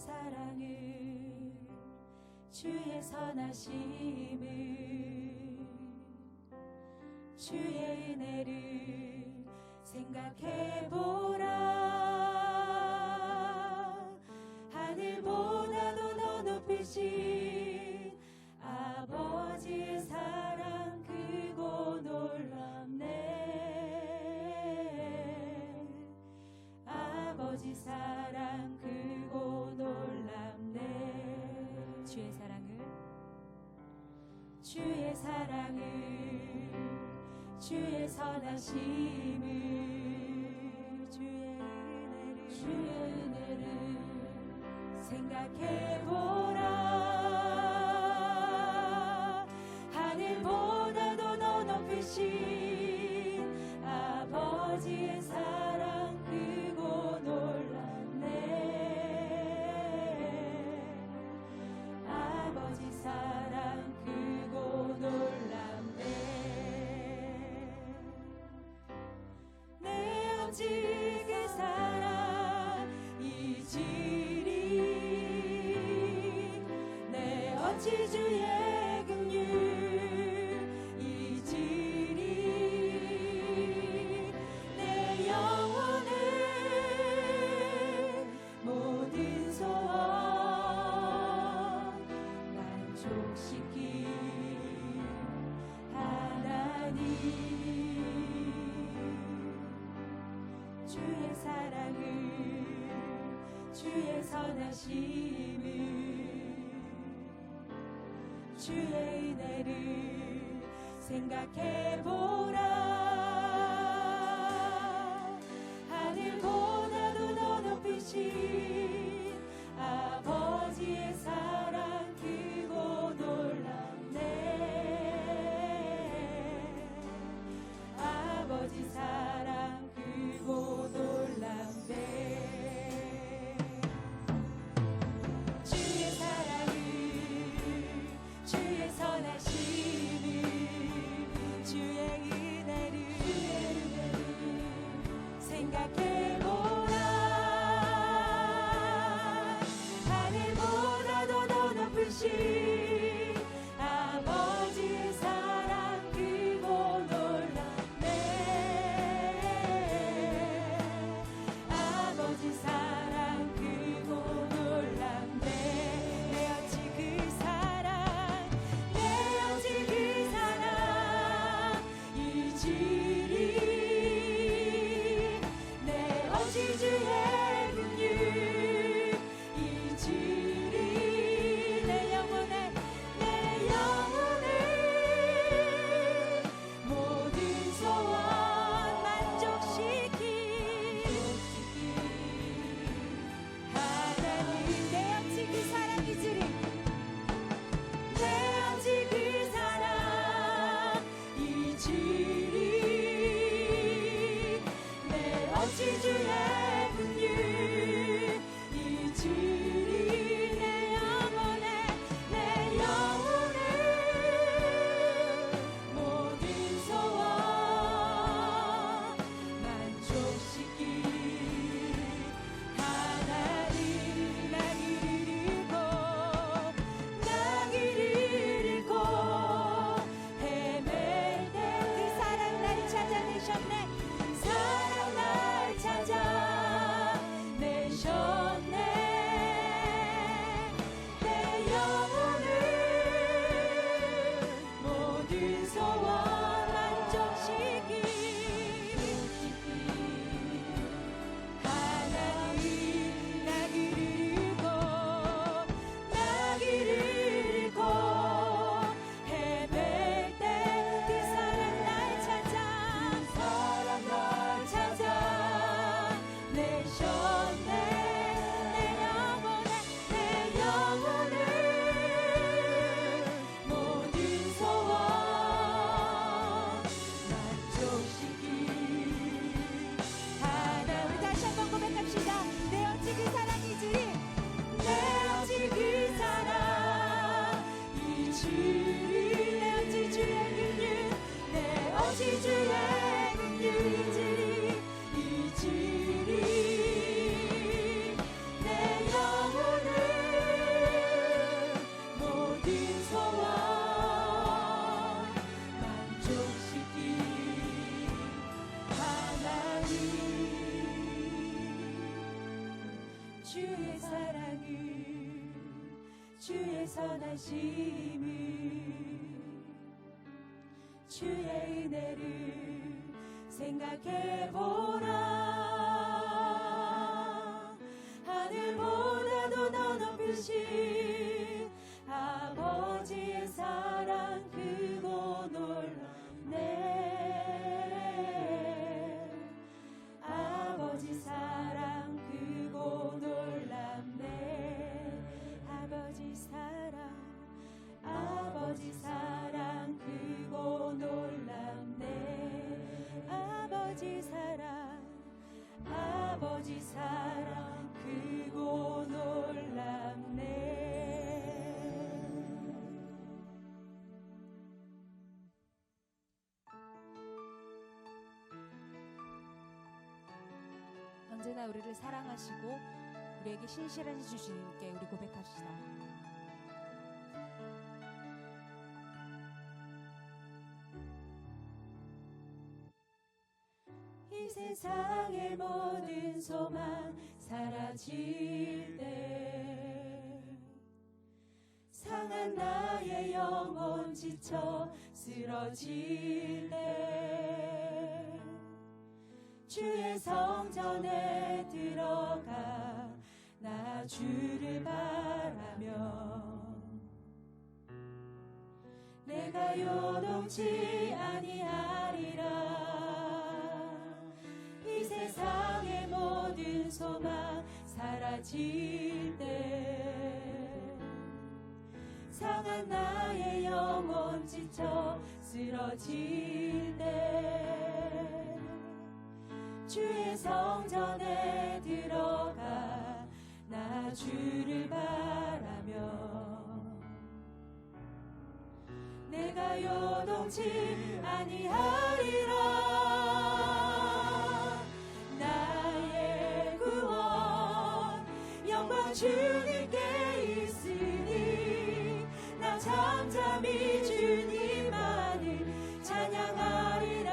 사랑을 주의 선하심을 주의 은혜를 생각해보라. 하늘보다도 더 높으신 아버지의 사랑 크고 놀랍네. 아버지 사랑 크고 놀랍네. 주의 사랑을 주의 선하심을 주의 은혜를 생각해보라. 하늘보다도 더 높으신 아버지의 사랑 크고 놀랍네. 아버지 사랑 크고 놀랍네. 내 아버지 그 사랑 이지리. 내 어찌 주의 긍휼 이지리. 내 영혼을 모든 소원 만족시킨 하나님. 주의 사랑을 주의 선하심을 주의 은혜를 생각해보라. 하늘보다도 더 높으신 아버지의 사랑 크고 놀랍네. 아버지 사랑 크고 놀랍네. 주의 사랑을 주의 선하심을 주의 은혜를 생각해보라. 사랑을 주의 선하심을 주의 은혜를 생각해보라. 하늘보다도 더 높으신 아버지의 사랑 크고 놀랍네. 아버지 사랑 크고 놀랍네. 아버지 사랑 아버지 사랑 크고 놀랍네. 아버지 사랑 아버지 사랑 크고 놀랍네. 언제나 우리를 사랑하시고 우리에게 신실하신 주님께 우리 고백합시다. 이 세상의 모든 소망 사라질 때 상한 나의 영혼 지쳐 쓰러질 때 주의 성전에 들어가 나 주를 바라며 내가 요동치 아니하리라. 이 세상의 모든 소망 사라질 때 상한 나의 영혼 지쳐 쓰러질 때 주의 성전에 들어가 나 주를 바라며 내가 요동치 아니하리라. 나의 구원 영광 주님께 있으니 나 잠잠히 주님만을 찬양하리라.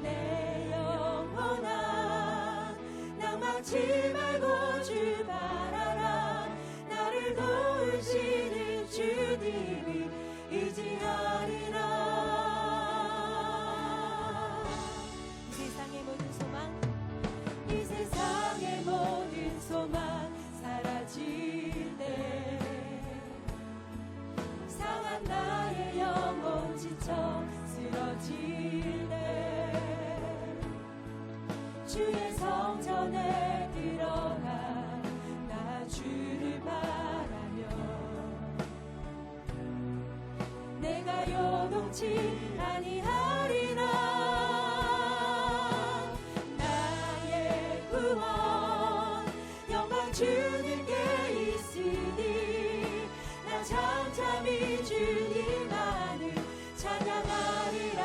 내 영혼아 낭망치 말고 주 바라라. 나를 도우시는 주님이 의지하리라. 이 세상의 모든 소망 이 세상의 모든 소망 사라질 때 상한 나의 영혼 지쳐 쓰러질 때 주의 성전에 들어가 나 주를 바라며 내가 요동치 아니하리라. 나의 구원 영광 주님께 있으니 나 잠잠히 주님만을 찬양하리라.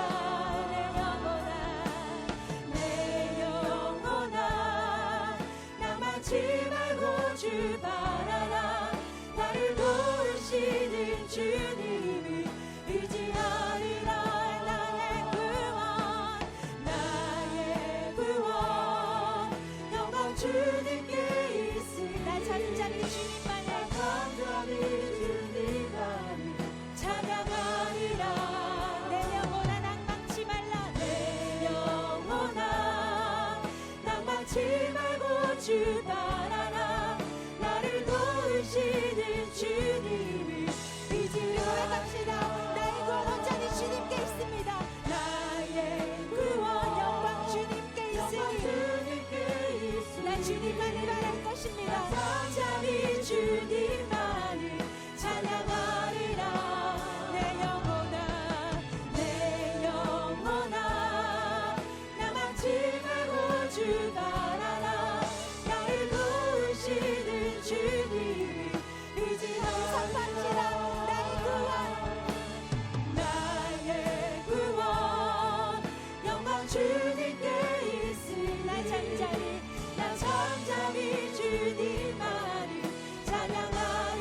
내 영혼아 낭만치 말고 주 바라라. 나를 도우시는 주님을 의지하리라. 나의 구원 영광 주님께 있으니 나 잠잠히 주님만을 찬양하리라. 내 영혼아 낭망치 말라. 내 영혼아 낭망치 말고 주 바라라. 나를 도우시는 주님을 의지하리라. 나의 구원 온전히 주님께 있습니다. 나의 구원 영광 주님께 있으니 나 주님만을 바랄 것입니다. 잠잠히 주님만을 찬양하리라. 내 영혼아 낭망치 말고 주 바라라. 나를 도우시는 주님을 의지하리라. 나의 구원 영광 주님께 있으니 나 잠잠히 주님만을 찬양하리라.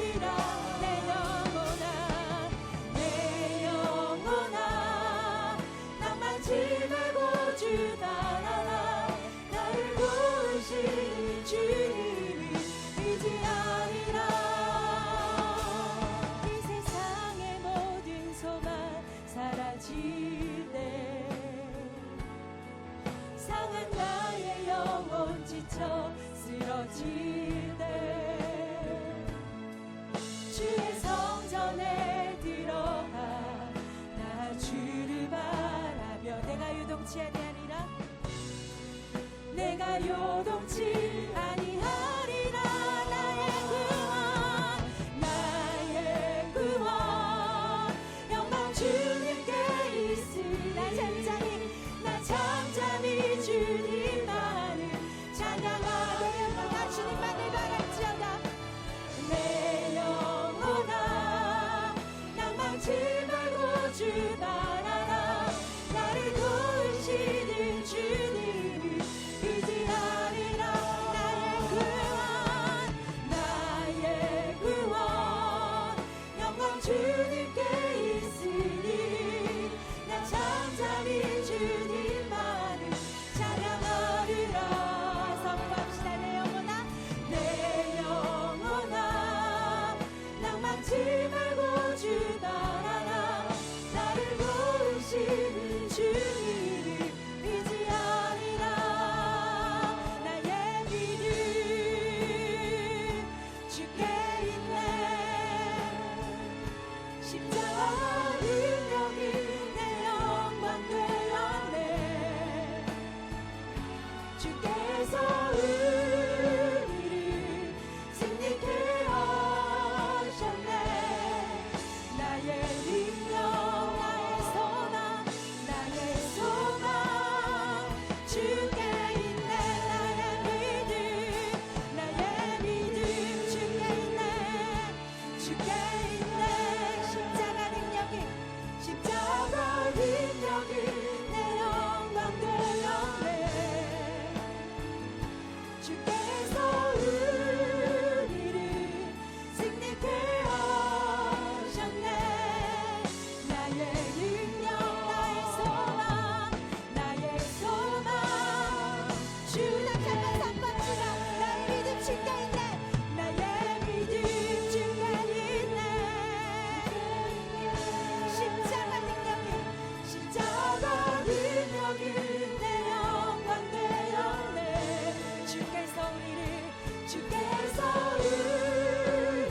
주께서 우리를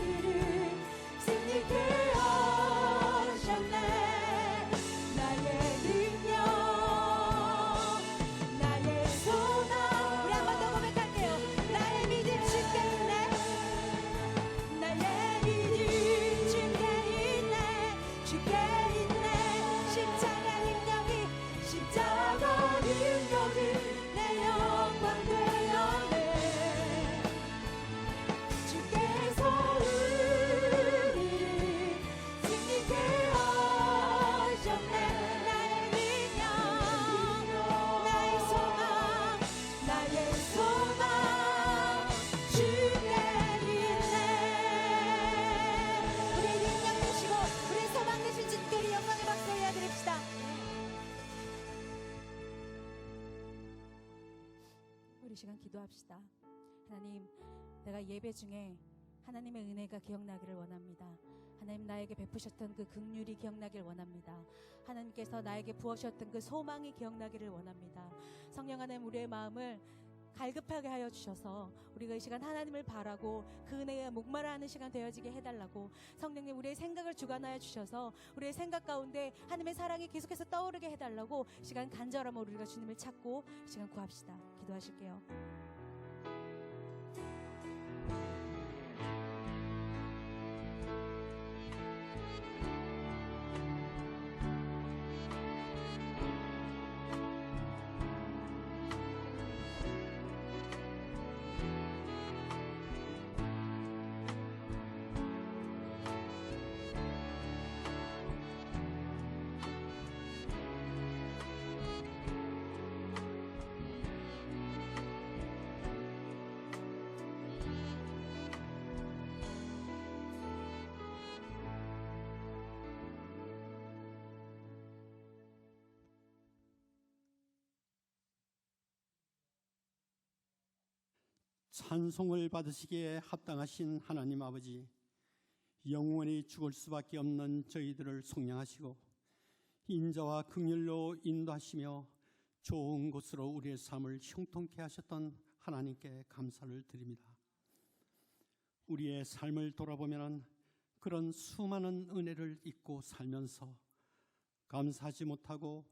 승리케 하셨네. 나의 능력 나의 소망 우리 한 번 더 고백할게요. 나의 믿음 주께 있네. 나의 믿음 주께 있네. 주께 있네. 십자가 능력이 내 영광 되었네. 주께서 우리를 승리케 하셨네. 나의 능력 나의 소망 주께 있네. 우리의 능력 되시고 우리의 소망 되신 주께 우리 영광의 박수 올려드립시다. 우리 시간 기도합시다. 하나님, 내가 예배 중에 하나님의 은혜가 기억나기를 원합니다. 하나님, 나에게 베푸셨던 그 긍휼이 기억나길 원합니다. 하나님께서 나에게 부으셨던 그 소망이 기억나기를 원합니다. 성령 하나님, 우리의 마음을 갈급하게 하여 주셔서 우리가 이 시간 하나님을 바라고 그 은혜에 목마르하는 시간 되어지게 해달라고, 성령님 우리의 생각을 주관하여 주셔서 우리의 생각 가운데 하나님의 사랑이 계속해서 떠오르게 해달라고 시간 간절함으로 우리가 주님을 찾고 시간 구합시다. 기도하실게요. 찬송을 받으시기에 합당하신 하나님 아버지, 영원히 죽을 수밖에 없는 저희들을 속량하시고 인자와 긍휼로 인도하시며 좋은 곳으로 우리의 삶을 형통케 하셨던 하나님께 감사를 드립니다. 우리의 삶을 돌아보면 그런 수많은 은혜를 잊고 살면서 감사하지 못하고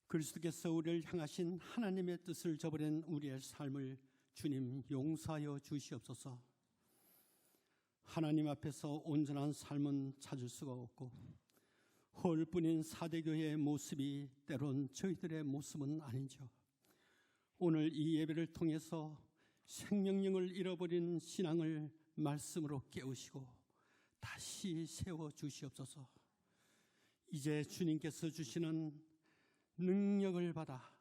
그리스도께서 우리를 향하신 하나님의 뜻을 저버린 우리의 삶을 주님 용서하여 주시옵소서. 하나님 앞에서 온전한 삶은 찾을 수가 없고 헐뿐인 사대교회의 모습이 때론 저희들의 모습은 아니죠. 오늘 이 예배를 통해서 생명력을 잃어버린 신앙을 말씀으로 깨우시고 다시 세워 주시옵소서. 이제 주님께서 주시는 능력을 받아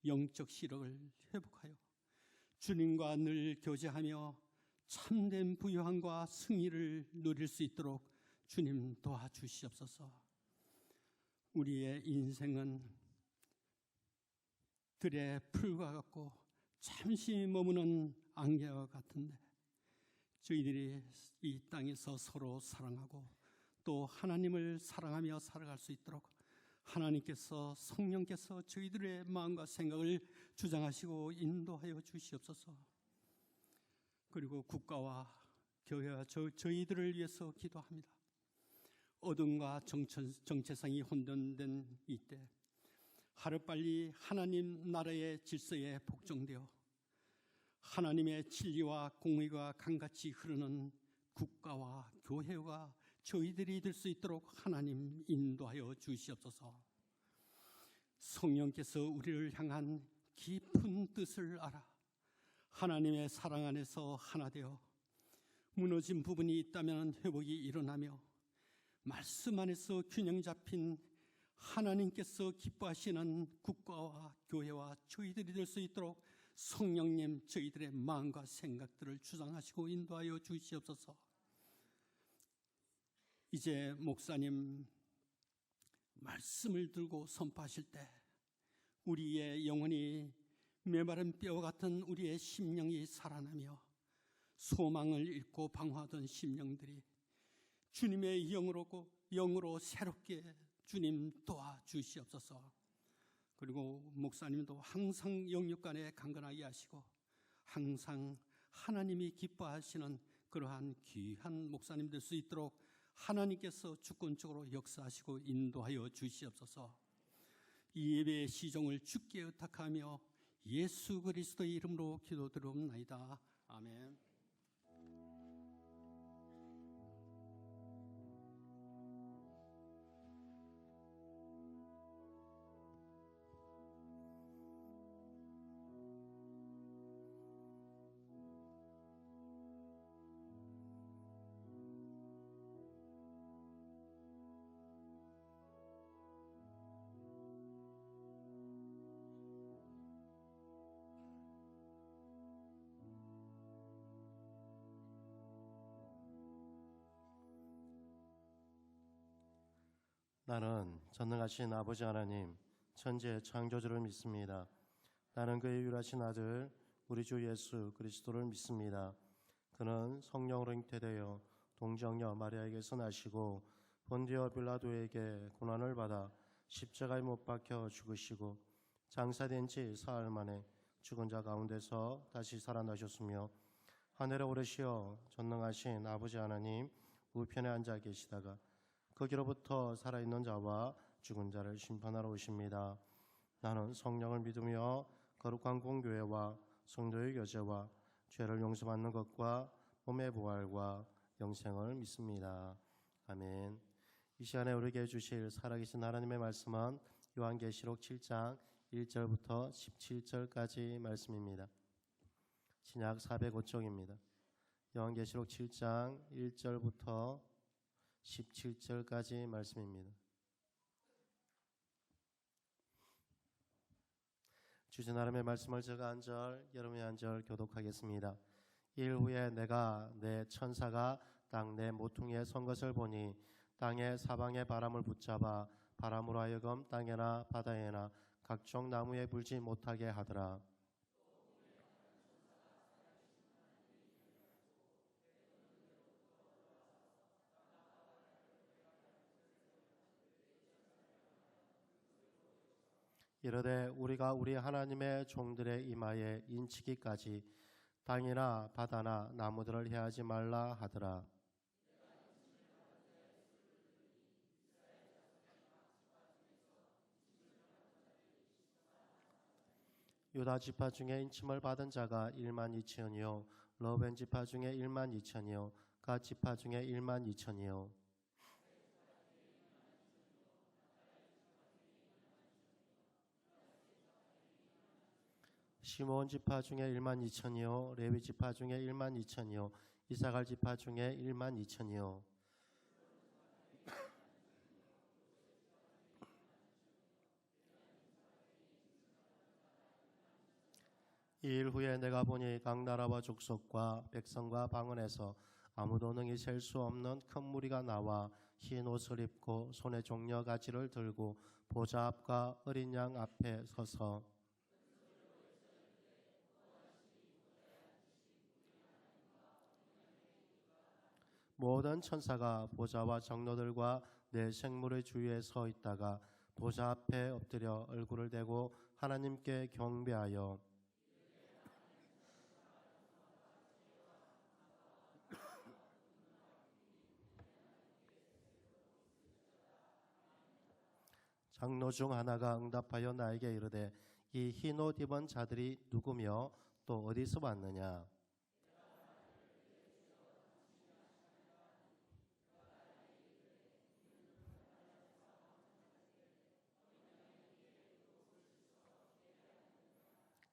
영적 시력을 회복하여 주님과 늘 교제하며 참된 부유함과 승리를 누릴 수 있도록 주님 도와주시옵소서. 우리의 인생은 들의 풀과 같고 잠시 머무는 안개와 같은데 저희들이 이 땅에서 서로 사랑하고 또 하나님을 사랑하며 살아갈 수 있도록 하나님께서, 성령께서 저희들의 마음과 생각을 주장하시고 인도하여 주시옵소서. 그리고 국가와 교회와 저희들을 위해서 기도합니다. 어둠과 정체성이 혼돈된 이때 하루빨리 하나님 나라의 질서에 복종되어 하나님의 진리와 공의가 강같이 흐르는 국가와 교회가 저희들이 될 수 있도록 하나님 인도하여 주시옵소서. 성령께서 우리를 향한 깊은 뜻을 알아 하나님의 사랑 안에서 하나 되어 무너진 부분이 있다면 회복이 일어나며 말씀 안에서 균형 잡힌 하나님께서 기뻐하시는 국가와 교회와 저희들이 될 수 있도록 성령님 저희들의 마음과 생각들을 주장하시고 인도하여 주시옵소서. 이제 목사님 말씀을 들고 선포하실 때 우리의 영혼이 메마른 뼈와 같은 우리의 심령이 살아나며 소망을 잃고 방황하던 심령들이 주님의 영으로 새롭게 주님 도와주시옵소서. 그리고 목사님도 항상 영육간에 강건하게 하시고 항상 하나님이 기뻐하시는 그러한 귀한 목사님 될 수 있도록 하나님께서 주권적으로 역사하시고 인도하여 주시옵소서. 이 예배의 시종을 주께 의탁하며 예수 그리스도의 이름으로 기도드리옵나이다. 아멘. 나는 전능하신 아버지 하나님, 천지의 창조주를 믿습니다. 나는 그의 유일하신 아들, 우리 주 예수 그리스도를 믿습니다. 그는 성령으로 잉태되어 동정녀 마리아에게서 나시고 본디오 빌라도에게 고난을 받아 십자가에 못 박혀 죽으시고 장사된 지 사흘 만에 죽은 자 가운데서 다시 살아나셨으며 하늘에 오르시어 전능하신 아버지 하나님 우편에 앉아 계시다가 거기로부터 살아있는 자와 죽은 자를 심판하러 오십니다. 나는 성령을 믿으며 거룩한 공교회와 성도의 교제와 죄를 용서받는 것과 몸의 부활과 영생을 믿습니다. 아멘. 이 시간에 우리에게 주실 살아계신 하나님의 말씀은 요한계시록 7장 1절부터 17절까지 말씀입니다. 신약 405쪽입니다. 요한계시록 7장 1절부터 17절까지 말씀입니다. 주신 하나님의 말씀을 제가 한 절, 여러분이 한 절 교독하겠습니다. 일 후에 내가 내 천사가 땅 내 모퉁이에 선 것을 보니 땅의 사방의 바람을 붙잡아 바람으로 하여금 땅에나 바다에나 각종 나무에 불지 못하게 하더라. 이르되 우리가 우리 하나님의 종들의 이마에 인치기까지 땅이나 바다나 나무들을 해하지 말라 하더라. 유다 지파 중에 인침을 받은 자가 1만 2천이요 러벤 지파 중에 1만 2천이요 갓 지파 중에 1만 2천이요 시므온 지파 중에 1만 2천이요 레위 지파 중에 1만 2천이요 이사갈 지파 중에 1만 2천이요 이 일 후에 내가 보니 각 나라와 족속과 백성과 방언에서 아무도 능히 셀 수 없는 큰 무리가 나와 흰 옷을 입고 손에 종려 가지를 들고 보좌 앞과 어린 양 앞에 서서 모든 천사가 보좌와 장로들과 내 생물의 주위에 서 있다가 보좌 앞에 엎드려 얼굴을 대고 하나님께 경배하여 장로 중 하나가 응답하여 나에게 이르되 이 흰 옷 입은 자들이 누구며 또 어디서 왔느냐.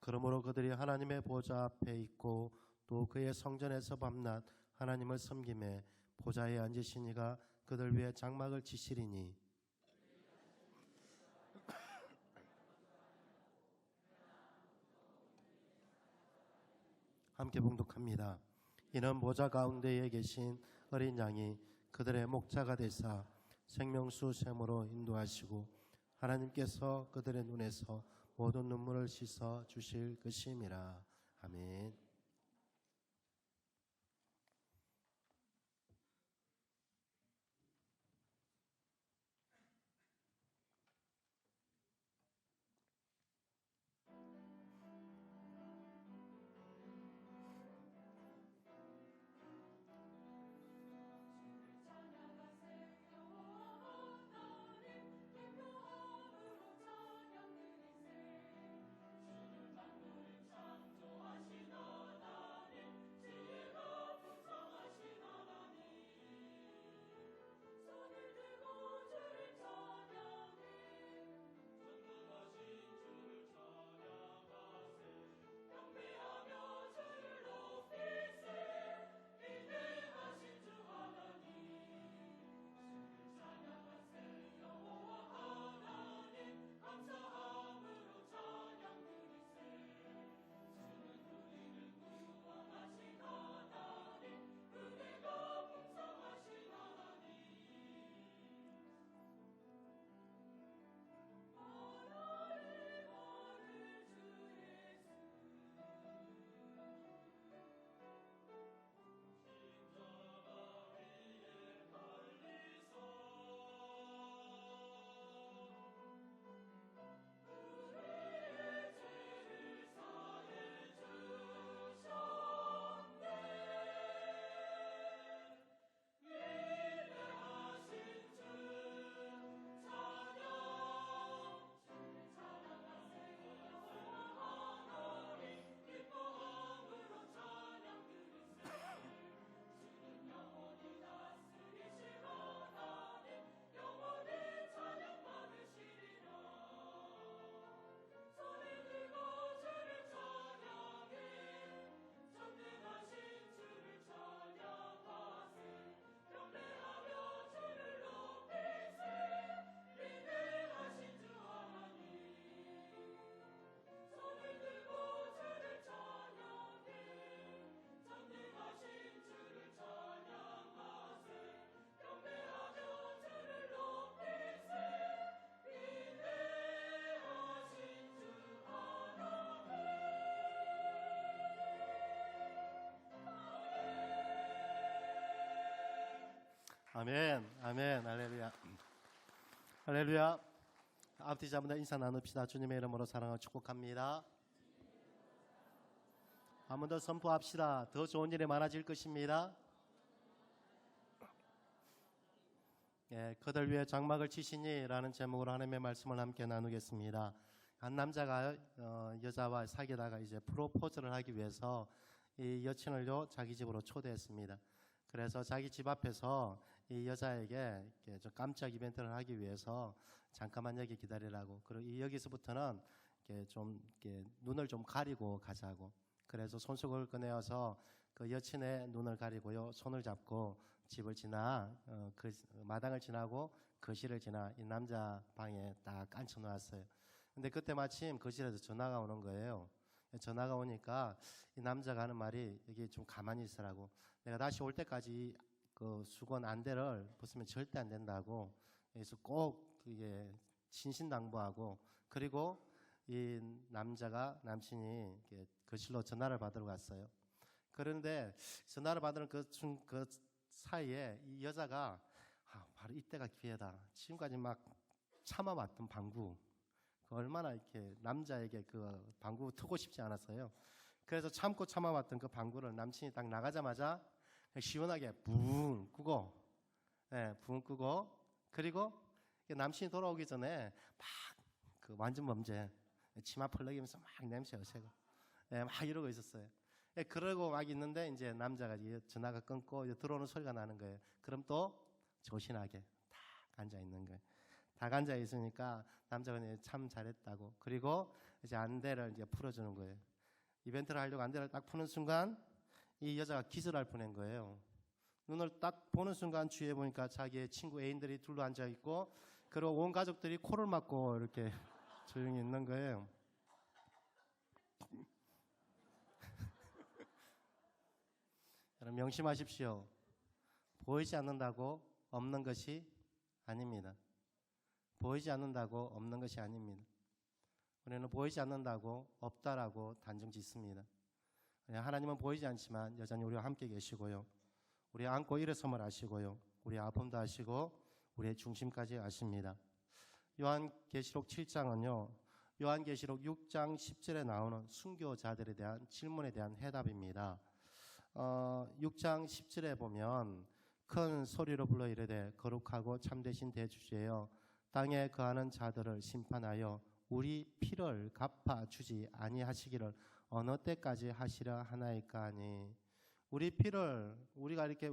그러므로 그들이 하나님의 보좌 앞에 있고 또 그의 성전에서 밤낮 하나님을 섬기매 보좌에 앉으신 이가 그들 위에 장막을 치시리니 함께 봉독합니다. 이는 보좌 가운데에 계신 어린 양이 그들의 목자가 되사 생명수 샘으로 인도하시고 하나님께서 그들의 눈에서 모든 눈물을 씻어 주실 것임이라. 아멘. 아멘, 아멘, 할렐루야. 할렐루야. 앞뒤 잡은 인사 나눕시다. 주님의 이름으로 사랑을 축복합니다. 한 번 더 선포합시다. 더 좋은 일이 많아질 것입니다. 예, 그들 위해 장막을 치시니 라는 제목으로 하나님의 말씀을 함께 나누겠습니다. 한 남자가 여자와 사귀다가 이제 프로포즈를 하기 위해서 이 여친을요 자기 집으로 초대했습니다. 그래서 자기 집 앞에서 이 여자에게 이렇게 좀 깜짝 이벤트를 하기 위해서 잠깐만 여기 기다리라고, 그리고 여기서부터는 이렇게 좀 이렇게 눈을 좀 가리고 가자고. 그래서 손수건을 꺼내어서 그 여친의 눈을 가리고요 손을 잡고 집을 지나 그 마당을 지나고 거실을 지나 이 남자 방에 딱 앉혀 놓았어요. 근데 그때 마침 거실에서 전화가 오는 거예요. 전화가 오니까 이 남자가 하는 말이, 여기 좀 가만히 있으라고, 내가 다시 올 때까지 그 수건 안대를 벗으면 절대 안 된다고, 그래서 꼭 그게 신신당부하고, 그리고 이 남친이 거실로 전화를 받으러 갔어요. 그런데 전화를 받으는 그 사이에 이 여자가 바로 이때가 기회다. 지금까지 막 참아왔던 방구, 얼마나 이렇게 남자에게 그 방구 트고 싶지 않았어요. 그래서 참고 참아왔던 그 방구를 남친이 딱 나가자마자 시원하게 붕 끄고, 붕 끄고, 그리고 남친이 돌아오기 전에 막 그 완전 범죄 치마 펄럭이면서 막 냄새 어세고, 막 이러고 있었어요. 그러고 막 있는데 이제 남자가 전화가 끊고 이제 들어오는 소리가 나는 거예요. 그럼 또 조신하게 딱 앉아 있는 거예요. 딱 앉아 있으니까 남자가 참 잘했다고, 그리고 이제 안대를 이제 풀어주는 거예요. 이벤트를 하려고 안대를 딱 푸는 순간 이 여자가 기절할 뻔한 거예요. 눈을 딱 보는 순간 주위에 보니까 자기의 친구 애인들이 둘러 앉아 있고, 그리고 온 가족들이 코를 막고 이렇게 조용히 있는 거예요. 여러분 명심하십시오. 보이지 않는다고 없는 것이 아닙니다. 보이지 않는다고 없는 것이 아닙니다. 우리는 보이지 않는다고 없다라고 단정 짓습니다. 하나님은 보이지 않지만 여전히 우리와 함께 계시고요, 우리 안고 일어섬을 아시고요, 우리의 아픔도 아시고 우리의 중심까지 아십니다. 요한계시록 7장은요 요한계시록 6장 10절에 나오는 순교자들에 대한 질문에 대한 해답입니다. 6장 10절에 보면 큰 소리로 불러 이르되 거룩하고 참되신 대주제여 땅에 거하는 자들을 심판하여 우리 피를 갚아 주지 아니하시기를 어느 때까지 하시려 하나이까 하니, 우리 피를, 우리가 이렇게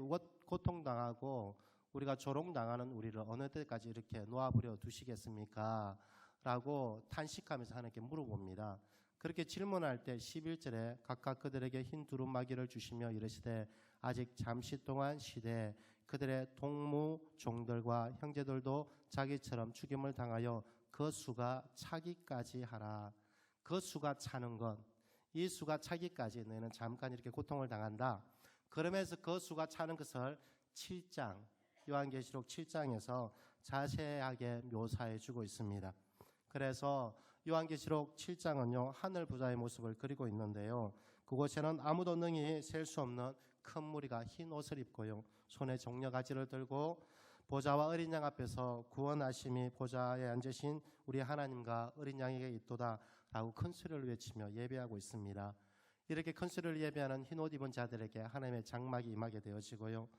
고통당하고 우리가 조롱당하는 우리를 어느 때까지 이렇게 놓아버려 두시겠습니까? 라고 탄식하면서 하나님께 물어봅니다. 그렇게 질문할 때 11절에 각각 그들에게 흰 두루마기를 주시며 이르시되 아직 잠시 동안 쉬되 그들의 동무 종들과 형제들도 자기처럼 죽임을 당하여 그 수가 차기까지 하라. 그 수가 차는 것, 이 수가 차기까지 너희는 잠깐 이렇게 고통을 당한다. 그러면서 그 수가 차는 것을 7장 요한계시록 7장에서 자세하게 묘사해 주고 있습니다. 그래서 요한계시록 7장은요 하늘 부자의 모습을 그리고 있는데요, 그곳에는 아무도 능히 셀 수 없는 큰 무리가 흰 옷을 입고요 손에 종려가지를 들고 보좌와 어린 양 앞에서 구원하심이 보좌에 앉으신 우리 하나님과 어린 양에게 있도다 라고 큰 소리를 외치며 예배하고 있습니다. 이렇게 큰 소리를 예배하는 흰 옷 입은 자들에게 하나님의 장막이 임하게 되어지고요,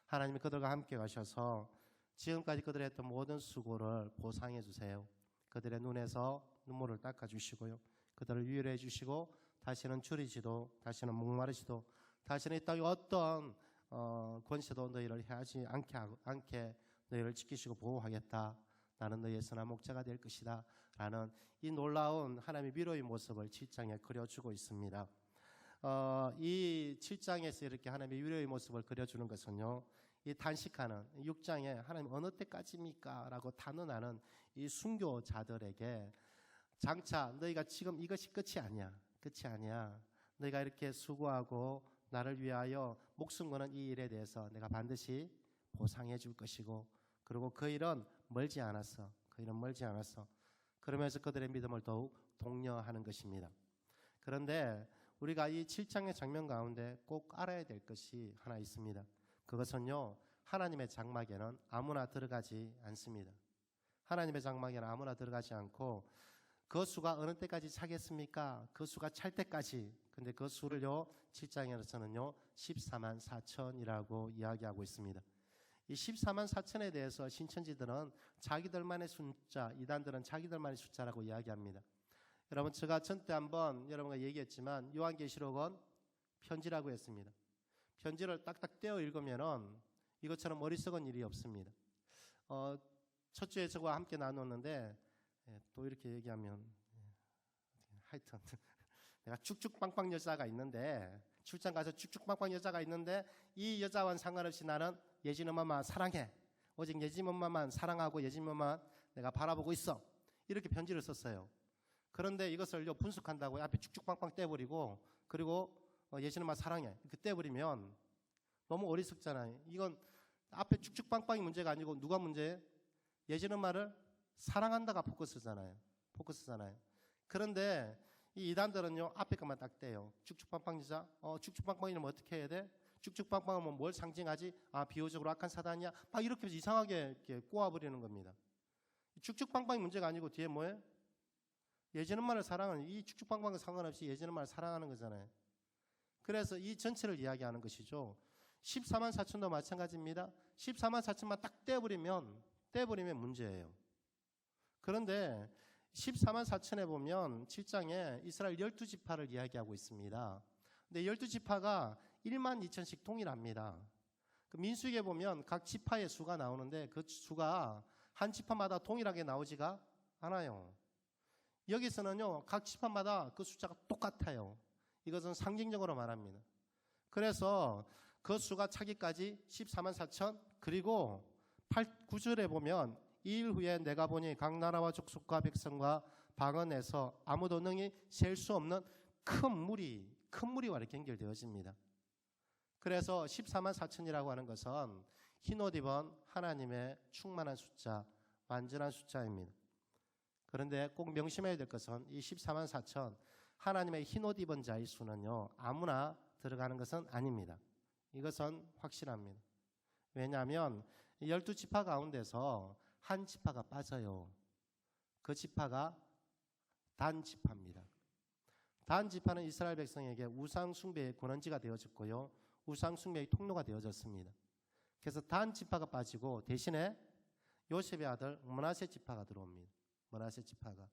하나님이 그들과 함께 가셔서 지금까지 그들이 했던 모든 수고를 보상해 주세요. 그들의 눈에서 눈물을 닦아주시고요, 그들을 위로해 주시고 다시는 줄이지도, 다시는 목마르지도, 다시는 이 땅에 어떤 권세도 너희를 해하지 않게 너희를 지키시고 보호하겠다. 나는 너희의 선한 목자가 될 것이다. 라는 이 놀라운 하나님의 위로의 모습을 7장에 그려주고 있습니다. 이 7장에서 이렇게 하나님의 위로의 모습을 그려주는 것은요, 이 단식하는 6장에 하나님 어느 때까지입니까? 라고 단언하는 이 순교자들에게 장차 너희가 지금 이것이 끝이 아니야. 너희가 이렇게 수고하고 나를 위하여 목숨 거는 이 일에 대해서 내가 반드시 보상해 줄 것이고, 그리고 그 일은 멀지 않았어. 그러면서 그들의 믿음을 더욱 독려하는 것입니다. 그런데 우리가 이 7장의 장면 가운데 꼭 알아야 될 것이 하나 있습니다. 그것은요 하나님의 장막에는 아무나 들어가지 않습니다. 하나님의 장막에는 아무나 들어가지 않고 그 수가 어느 때까지 차겠습니까? 그 수가 찰 때까지. 근데 그 수를요 7장에서는요 14만 4천이라고 이야기하고 있습니다. 이 14만 4천에 대해서 신천지들은 자기들만의 숫자, 이단들은 자기들만의 숫자라고 이야기합니다. 여러분 제가 전때 한번 여러분과 얘기했지만 요한계시록은 편지라고 했습니다. 편지를 딱딱 떼어 읽으면은 이것처럼 머리 썩은 일이 없습니다. 첫 주에 저와 함께 나눴는데 또 이렇게 얘기하면 하여튼 내가 쭉쭉빵빵 여자가 있는데 출장 가서 쭉쭉빵빵 여자가 있는데 이 여자와는 상관없이 나는 예진 엄마만 사랑해. 오직 예진 엄마만 사랑하고 예진 엄마만 내가 바라보고 있어. 이렇게 편지를 썼어요. 그런데 이것을 분석한다고 앞에 쭉쭉빵빵 떼버리고 그리고 예진 엄마 사랑해. 이렇게 떼버리면 너무 어리석잖아요. 이건 앞에 쭉쭉빵빵이 문제가 아니고 누가 문제예요? 예진 엄마를 사랑한다가 포커스잖아요. 그런데 이 이단들은요 앞에 것만 딱 떼요. 쭉쭉빵빵 여자. 쭉쭉빵빵이면 어떻게 해야 돼? 쭉쭉빵빵은 뭘 상징하지? 비유적으로 악한 사단이야. 막 이렇게 이상하게 이렇게 꼬아버리는 겁니다. 쭉쭉빵빵이 문제가 아니고 뒤에 뭐예요? 예전 엄마를 사랑하는, 이 쭉쭉빵빵과 상관없이 예전 엄마를 사랑하는 거잖아요. 그래서 이 전체를 이야기하는 것이죠. 14만 4천도 마찬가지입니다. 14만 4천만 딱 떼버리면 문제예요. 그런데 14만 4천에 보면 7장에 이스라엘 12지파를 이야기하고 있습니다. 근데 12지파가 1만 2천씩 동일합니다. 그 민수기에 보면 각 지파의 수가 나오는데 그 수가 한 지파마다 동일하게 나오지가 않아요. 여기서는요 각 지파마다 그 숫자가 똑같아요. 이것은 상징적으로 말합니다. 그래서 그 수가 차기까지 14만 4천. 그리고 9절에 보면 2일 후에 내가 보니 각 나라와 족속과 백성과 방언에서 아무도 능히 셀 수 없는 큰 무리와 이렇게 연결되어집니다. 그래서 14만 4천이라고 하는 것은 흰옷 입은 하나님의 충만한 숫자, 완전한 숫자입니다. 그런데 꼭 명심해야 될 것은 이 14만 4천 하나님의 흰옷 입은 자의 수는요 아무나 들어가는 것은 아닙니다. 이것은 확실합니다. 왜냐하면 12지파 가운데서 한 지파가 빠져요. 그 지파가 단 지파입니다. 단 지파는 이스라엘 백성에게 우상 숭배의 권원지가 되어졌고요. 우상 숭배의 통로가 되어졌습니다. 그래서 단 지파가 빠지고 대신에 요셉의 아들 므낫세 지파가 들어옵니다. 므낫세 지파가.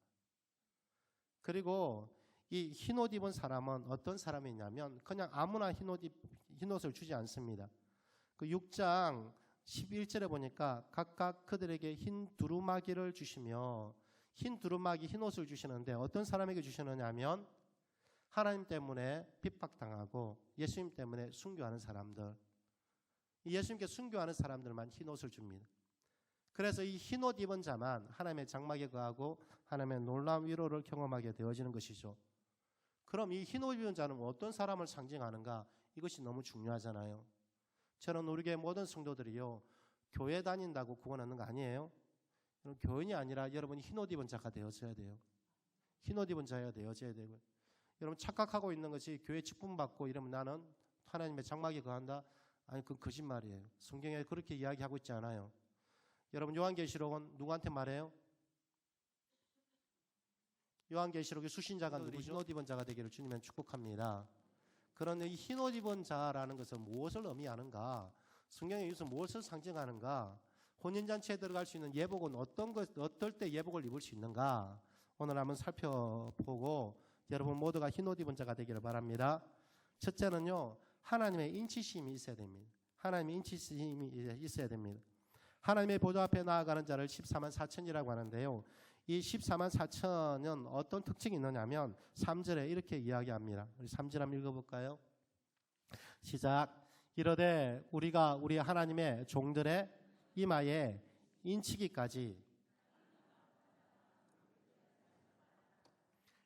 그리고 이 흰옷 입은 사람은 어떤 사람이냐면 그냥 아무나 흰옷을 주지 않습니다. 그 6장 11절에 보니까 각각 그들에게 흰 두루마기를 주시며 흰 두루마기 흰옷을 주시는데 어떤 사람에게 주시느냐 하면 하나님 때문에 핍박당하고 예수님 때문에 순교하는 사람들, 예수님께 순교하는 사람들만 흰옷을 줍니다. 그래서 이 흰옷 입은 자만 하나님의 장막에 거하고 하나님의 놀라운 위로를 경험하게 되어지는 것이죠. 그럼 이 흰옷 입은 자는 어떤 사람을 상징하는가? 이것이 너무 중요하잖아요. 저는 우리 교회 모든 성도들이요 교회 다닌다고 구원하는 거 아니에요. 교인이 아니라 여러분이 흰옷 입은 자가 되어져야 돼요. 흰옷 입은 자가 되어져야 되고요. 여러분 착각하고 있는 것이 교회 직분 받고 이러면 나는 하나님의 장막에 거한다. 아니 그건 거짓말이에요. 성경에 그렇게 이야기하고 있지 않아요. 여러분 요한계시록은 누구한테 말해요? 요한계시록의 수신자가 흰옷 입은 자가 되기를 주님은 축복합니다. 그런데 이 흰옷 입은 자라는 것은 무엇을 의미하는가? 성경에 여기서 무엇을 상징하는가? 혼인잔치에 들어갈 수 있는 예복은 어떨 때 예복을 입을 수 있는가? 오늘 한번 살펴보고 여러분 모두가 흰옷 입은 자가 되기를 바랍니다. 첫째는요, 하나님의 인치심이 있어야 됩니다. 하나님의 인치심이 있어야 됩니다. 하나님의 보좌 앞에 나아가는 자를 14만 4천이라고 하는데요. 이 14만 4천은 어떤 특징이 있느냐면 3절에 이렇게 이야기합니다. 우리 3절 한번 읽어볼까요? 시작. 이르되 우리가 우리 하나님의 종들의 이마에 인치기까지.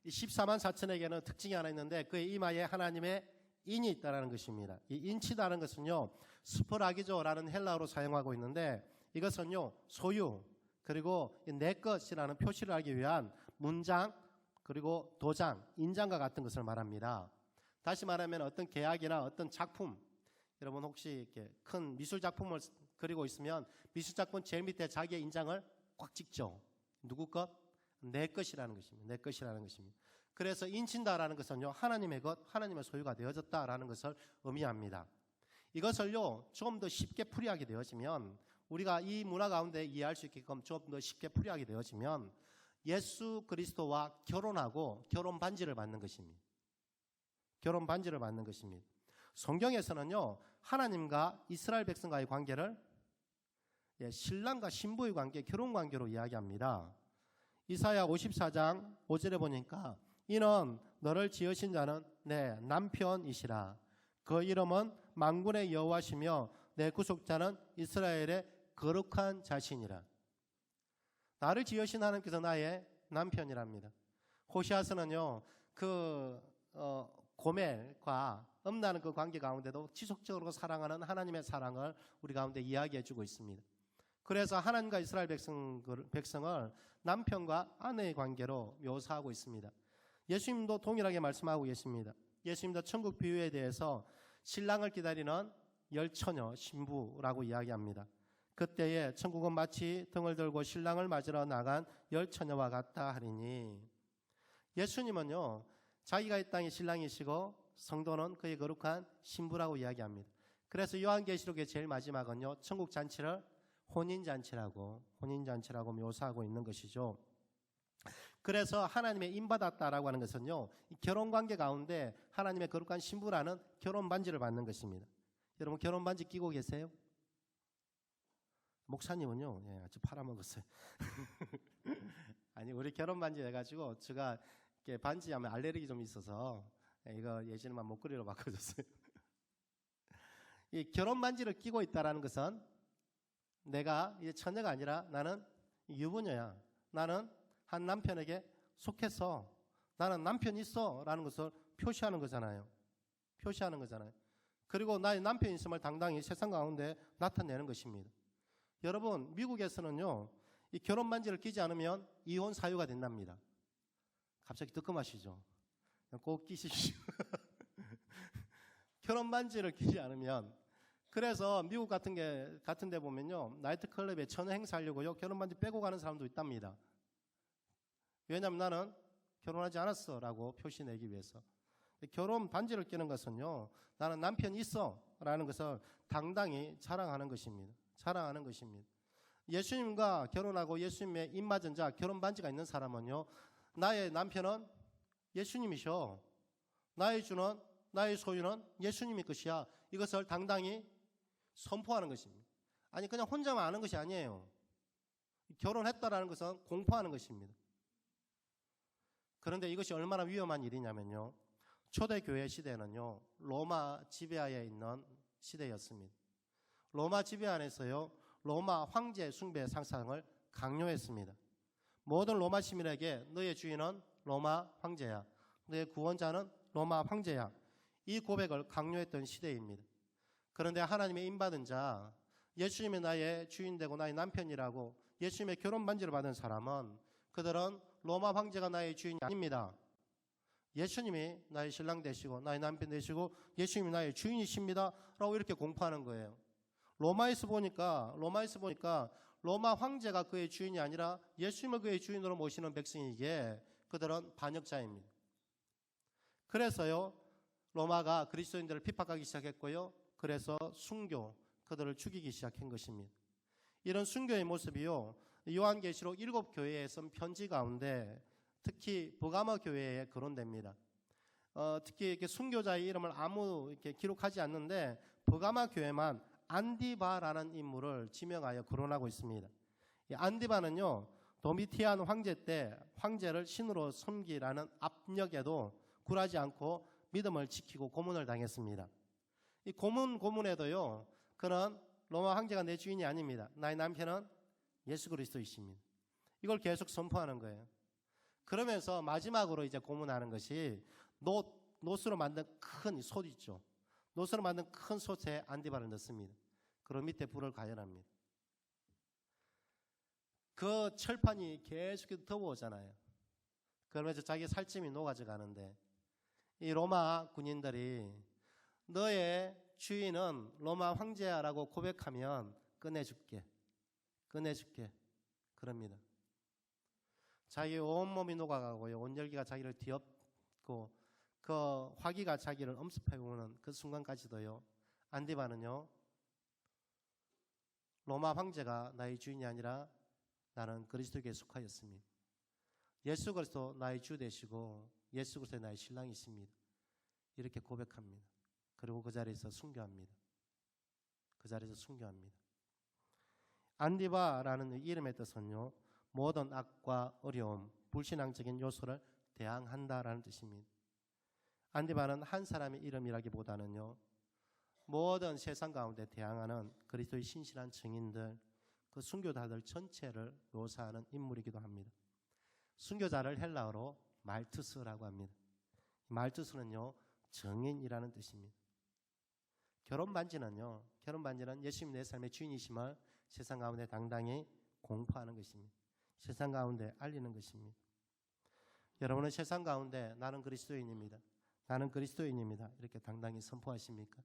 이 14만 4천에게는 특징이 하나 있는데 그의 이마에 하나님의 인이 있다는 것입니다. 이 인치다는 것은요 스포라기조라는 헬라어로 사용하고 있는데 이것은요 소유 그리고 내 것이라는 표시를 하기 위한 문장 그리고 도장, 인장과 같은 것을 말합니다. 다시 말하면 어떤 계약이나 어떤 작품, 여러분 혹시 이렇게 큰 미술 작품을 그리고 있으면 미수자권 제일 밑에 자기의 인장을 꽉 찍죠. 누구 것? 내 것이라는 것입니다. 내 것이라는 것입니다. 그래서 인친다라는 것은요, 하나님의 것, 하나님의 소유가 되어졌다라는 것을 의미합니다. 이것을요, 좀 더 쉽게 풀이하게 되어지면, 우리가 이 문화 가운데 이해할 수 있게끔 좀 더 쉽게 풀이하게 되어지면, 예수 그리스도와 결혼하고 결혼 반지를 받는 것입니다. 결혼 반지를 받는 것입니다. 성경에서는요, 하나님과 이스라엘 백성과의 관계를 신랑과 신부의 관계, 결혼 관계로 이야기합니다. 이사야 54장 5절에 보니까 이는 너를 지으신 자는 내 남편이시라. 그 이름은 만군의 여호와시며 내 구속자는 이스라엘의 거룩한 자신이라. 나를 지으신 하나님께서 나의 남편이랍니다. 호시아서는요, 고멜과 음나는 그 관계 가운데도 지속적으로 사랑하는 하나님의 사랑을 우리 가운데 이야기해 주고 있습니다. 그래서 하나님과 이스라엘 백성을 남편과 아내의 관계로 묘사하고 있습니다. 예수님도 동일하게 말씀하고 계십니다. 예수님도 천국 비유에 대해서 신랑을 기다리는 열처녀 신부라고 이야기합니다. 그때에 천국은 마치 등을 들고 신랑을 맞으러 나간 열처녀와 같다 하리니, 예수님은요, 자기가 이 땅의 신랑이시고 성도는 그의 거룩한 신부라고 이야기합니다. 그래서 요한계시록의 제일 마지막은요, 천국 잔치를 혼인잔치라고 묘사하고 있는 것이죠. 그래서 하나님의 인받았다라고 하는 것은요, 결혼관계 가운데 하나님의 거룩한 신부라는 결혼 반지를 받는 것입니다. 여러분 결혼 반지 끼고 계세요? 목사님은요, 아주 팔아먹었어요. 아니, 우리 결혼 반지 해가지고 제가 반지 하면 알레르기 좀 있어서 이거 예전에만 목걸이로 바꿔줬어요. 이 결혼 반지를 끼고 있다라는 것은 내가 이제 처녀가 아니라 나는 유부녀야. 나는 한 남편에게 속해서 나는 남편이 있어라는 것을 표시하는 거잖아요. 그리고 나의 남편이 있음을 당당히 세상 가운데 나타내는 것입니다. 여러분, 미국에서는요, 이 결혼 반지를 끼지 않으면 이혼 사유가 된답니다. 갑자기 뜨끔하시죠? 꼭 끼십시오. 결혼 반지를 끼지 않으면. 그래서 미국 같은 데 보면요, 나이트클럽에 처녀 행사하려고요, 결혼 반지 빼고 가는 사람도 있답니다. 왜냐하면 나는 결혼하지 않았어 라고 표시 내기 위해서. 결혼 반지를 끼는 것은요, 나는 남편이 있어 라는 것을 당당히 자랑하는 것입니다. 예수님과 결혼하고 예수님의 입맞은 자, 결혼 반지가 있는 사람은요, 나의 남편은 예수님이셔. 나의 주는, 나의 소유는 예수님의 것이야. 이것을 당당히 선포하는 것입니다. 아니, 그냥 혼자만 아는 것이 아니에요. 결혼했다라는 것은 공포하는 것입니다. 그런데 이것이 얼마나 위험한 일이냐면요, 초대교회 시대는요, 로마 지배하에 있는 시대였습니다. 로마 지배 안에서요, 로마 황제 숭배 상상을 강요했습니다. 모든 로마 시민에게 너의 주인은 로마 황제야. 너의 구원자는 로마 황제야. 이 고백을 강요했던 시대입니다. 그런데 하나님의 인받은 자, 예수님이 나의 주인 되고 나의 남편이라고 예수님의 결혼 반지를 받은 사람은, 그들은 로마 황제가 나의 주인이 아닙니다. 예수님이 나의 신랑 되시고 나의 남편 되시고 예수님이 나의 주인이십니다 라고 이렇게 공포하는 거예요. 로마에서 보니까 로마 황제가 그의 주인이 아니라 예수님을 그의 주인으로 모시는 백성이기에 그들은 반역자입니다. 그래서요, 로마가 그리스도인들을 핍박하기 시작했고요, 그래서 순교, 그들을 죽이기 시작한 것입니다. 이런 순교의 모습이요, 요한계시록 7교회에 쓴 편지 가운데 특히 버가모 교회에 거론됩니다. 특히 이렇게 순교자의 이름을 아무 이렇게 기록하지 않는데 버가모 교회만 안디바라는 인물을 지명하여 거론하고 있습니다. 이 안디바는요, 도미티안 황제 때 황제를 신으로 섬기라는 압력에도 굴하지 않고 믿음을 지키고 고문을 당했습니다. 이 고문에도요, 그는 로마 황제가 내 주인이 아닙니다. 나의 남편은 예수 그리스도이십니다. 이걸 계속 선포하는 거예요. 그러면서 마지막으로 이제 고문하는 것이 놋으로 만든 큰 솥 있죠. 놋으로 만든 큰 솥에 안디바를 넣습니다. 그럼 밑에 불을 가열합니다. 그 철판이 계속 더워오잖아요. 그러면서 자기 살찜이 녹아져 가는데, 이 로마 군인들이 너의 주인은 로마 황제야라고 고백하면 꺼내줄게. 그럽니다. 자기의 온몸이 녹아가고요. 온열기가 자기를 뒤엎고 그 화기가 자기를 엄습해오는 그 순간까지도요. 안디바는요. 로마 황제가 나의 주인이 아니라 나는 그리스도에게 속하였습니다. 예수 그리스도 나의 주 되시고 예수 그리스도 나의 신랑이십니다. 이렇게 고백합니다. 그리고 그 자리에서 순교합니다. 안디바라는 이름의 뜻은요. 모든 악과 어려움, 불신앙적인 요소를 대항한다라는 뜻입니다. 안디바는 한 사람의 이름이라기보다는요. 모든 세상 가운데 대항하는 그리스도의 신실한 증인들, 그 순교자들 전체를 묘사하는 인물이기도 합니다. 순교자를 헬라어로 말투스라고 합니다. 말투스는요. 증인이라는 뜻입니다. 결혼 반지는 예수님 내 삶의 주인이심을 세상 가운데 당당히 공포하는 것입니다. 세상 가운데 알리는 것입니다. 여러분은 세상 가운데 나는 그리스도인입니다. 이렇게 당당히 선포하십니까?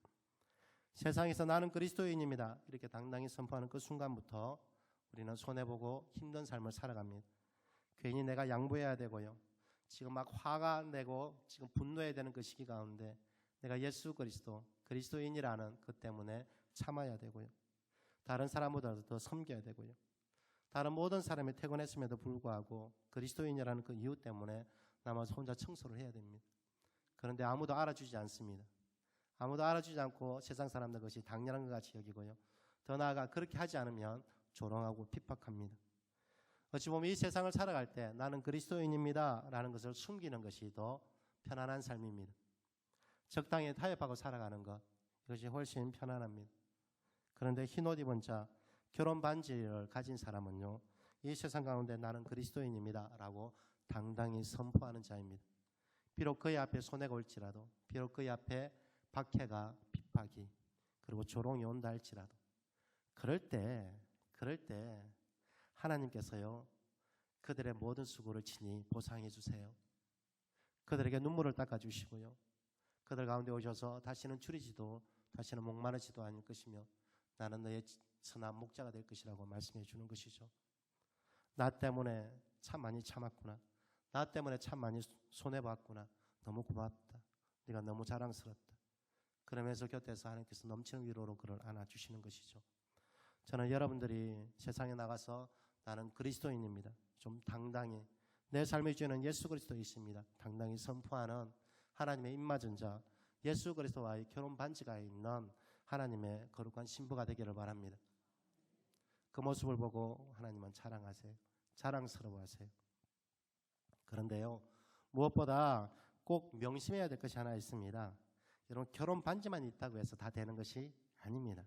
세상에서 나는 그리스도인입니다. 이렇게 당당히 선포하는 그 순간부터 우리는 손해보고 힘든 삶을 살아갑니다. 괜히 내가 양보해야 되고요. 지금 막 화가 내고 지금 분노해야 되는 그 시기 가운데 내가 예수 그리스도인이라는 그 때문에 참아야 되고요. 다른 사람보다도 더 섬겨야 되고요. 다른 모든 사람이 퇴근했음에도 불구하고 그리스도인이라는 그 이유 때문에 남아서 혼자 청소를 해야 됩니다. 그런데 아무도 알아주지 않습니다. 아무도 알아주지 않고 세상 사람들 것이 당연한 것 같이 여기고요. 더 나아가 그렇게 하지 않으면 조롱하고 핍박합니다. 어찌 보면 이 세상을 살아갈 때 나는 그리스도인입니다 라는 것을 숨기는 것이 더 편안한 삶입니다. 적당히 타협하고 살아가는 것, 이것이 훨씬 편안합니다. 그런데 흰옷 입은 자, 결혼 반지를 가진 사람은요, 이 세상 가운데 나는 그리스도인입니다 라고 당당히 선포하는 자입니다. 비록 그의 앞에 손해가 올지라도, 비록 그의 앞에 박해가, 핍박이, 그리고 조롱이 온다 할지라도, 그럴 때 하나님께서요, 그들의 모든 수고를 친히 보상해 주세요. 그들에게 눈물을 닦아 주시고요. 그들 가운데 오셔서 다시는 줄이지도, 다시는 목마르지도 않을 것이며 나는 너의 선한 목자가 될 것이라고 말씀해 주는 것이죠. 나 때문에 참 많이 참았구나. 나 때문에 참 많이 손해봤구나. 너무 고맙다. 네가 너무 자랑스럽다. 그러면서 곁에서 하나님께서 넘치는 위로로 그를 안아주시는 것이죠. 저는 여러분들이 세상에 나가서 나는 그리스도인입니다. 좀 당당히 내 삶의 주인은 예수 그리스도이십니다. 당당히 선포하는 하나님의 입맞은 자, 예수 그리스도와의 결혼 반지가 있는 하나님의 거룩한 신부가 되기를 바랍니다. 그 모습을 보고 하나님은 자랑하세요. 자랑스러워하세요. 그런데요, 무엇보다 꼭 명심해야 될 것이 하나 있습니다. 여러분, 결혼 반지만 있다고 해서 다 되는 것이 아닙니다.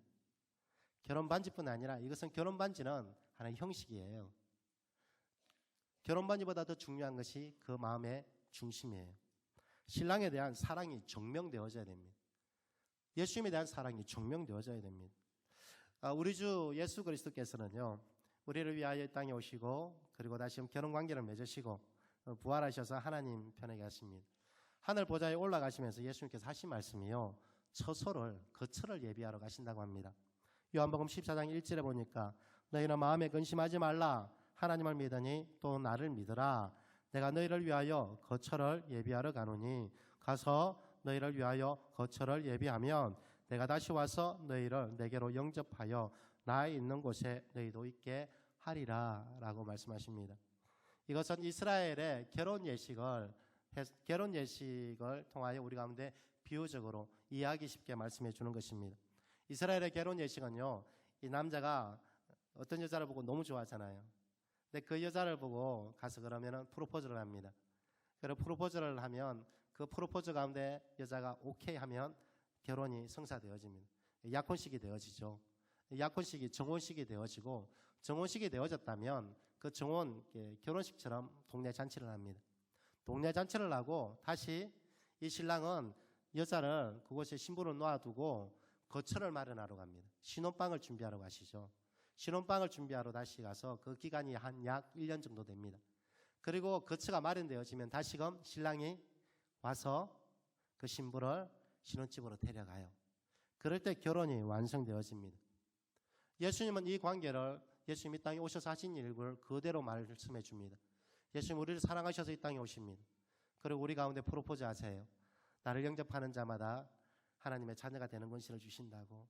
결혼 반지뿐 아니라 이것은 결혼 반지는 하나의 형식이에요. 결혼 반지보다 더 중요한 것이 그 마음의 중심이에요. 신랑에 대한 사랑이 증명되어져야 됩니다. 예수님에 대한 사랑이 증명되어져야 됩니다. 우리 주 예수 그리스도께서는요, 우리를 위하여 이 땅에 오시고 그리고 다시 결혼관계를 맺으시고 부활하셔서 하나님 편에 가십니다. 하늘 보좌에 올라가시면서 예수님께서 하신 말씀이요, 거처를 예비하러 가신다고 합니다. 요한복음 14장 1절에 보니까 너희는 마음에 근심하지 말라. 하나님을 믿으니 또 나를 믿으라. 내가 너희를 위하여 거처를 예비하러 가노니 가서 너희를 위하여 거처를 예비하면 내가 다시 와서 너희를 내게로 영접하여 나 있는 곳에 너희도 있게 하리라 라고 말씀하십니다. 이것은 이스라엘의 결혼 예식을 통하여 우리 가운데 비유적으로 이해하기 쉽게 말씀해 주는 것입니다. 이스라엘의 결혼 예식은요, 이 남자가 어떤 여자를 보고 너무 좋아하잖아요. 근데 그 여자를 보고 가서 그러면은 프로포즈를 합니다. 그리고 프로포즈를 하면 그 프로포즈 가운데 여자가 오케이 하면 결혼이 성사되어집니다. 약혼식이 되어지죠. 약혼식이 정혼식이 되어지고, 정혼식이 되어졌다면 그 결혼식처럼 동네 잔치를 합니다. 동네 잔치를 하고 다시 이 신랑은 여자를 그곳에 신부를 놓아두고 거처를 마련하러 갑니다. 신혼방을 준비하러 가시죠. 신혼방을 준비하러 다시 가서 그 기간이 한 약 1년 정도 됩니다. 그리고 거처가 마련되어지면 다시금 신랑이 와서 그 신부를 신혼집으로 데려가요. 그럴 때 결혼이 완성되어집니다. 예수님은 이 관계를 예수님이 이 땅에 오셔서 하신 일을 그대로 말씀해 줍니다. 예수님 우리를 사랑하셔서 이 땅에 오십니다. 그리고 우리 가운데 프로포즈 하세요. 나를 영접하는 자마다 하나님의 자녀가 되는 권세를 주신다고.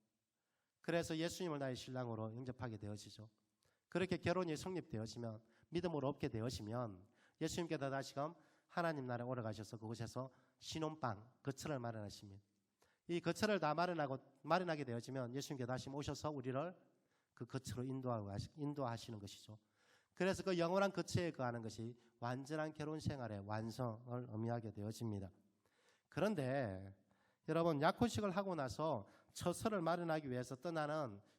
그래서 예수님을 나의 신랑으로 영접하게 되어지죠. 그렇게 결혼이 성립되어지면, 믿음으로 얻게 되어지면 예수님께서 다시금 하나님 나라에 오래가셔서 그곳에서 신혼방, 거처를 마련하십니다. 이 거처를 다 마련하게 되어지면 예수님께서 다시 오셔서 우리를 그 거처로 인도하시는 것이죠. 그래서 그 영원한 거처에 거하는 것이 완전한 결혼 생활의 완성을 의미하게 되어집니다. 그런데 여러분, 약혼식을 하고 나서 처소를 마련하기 위해서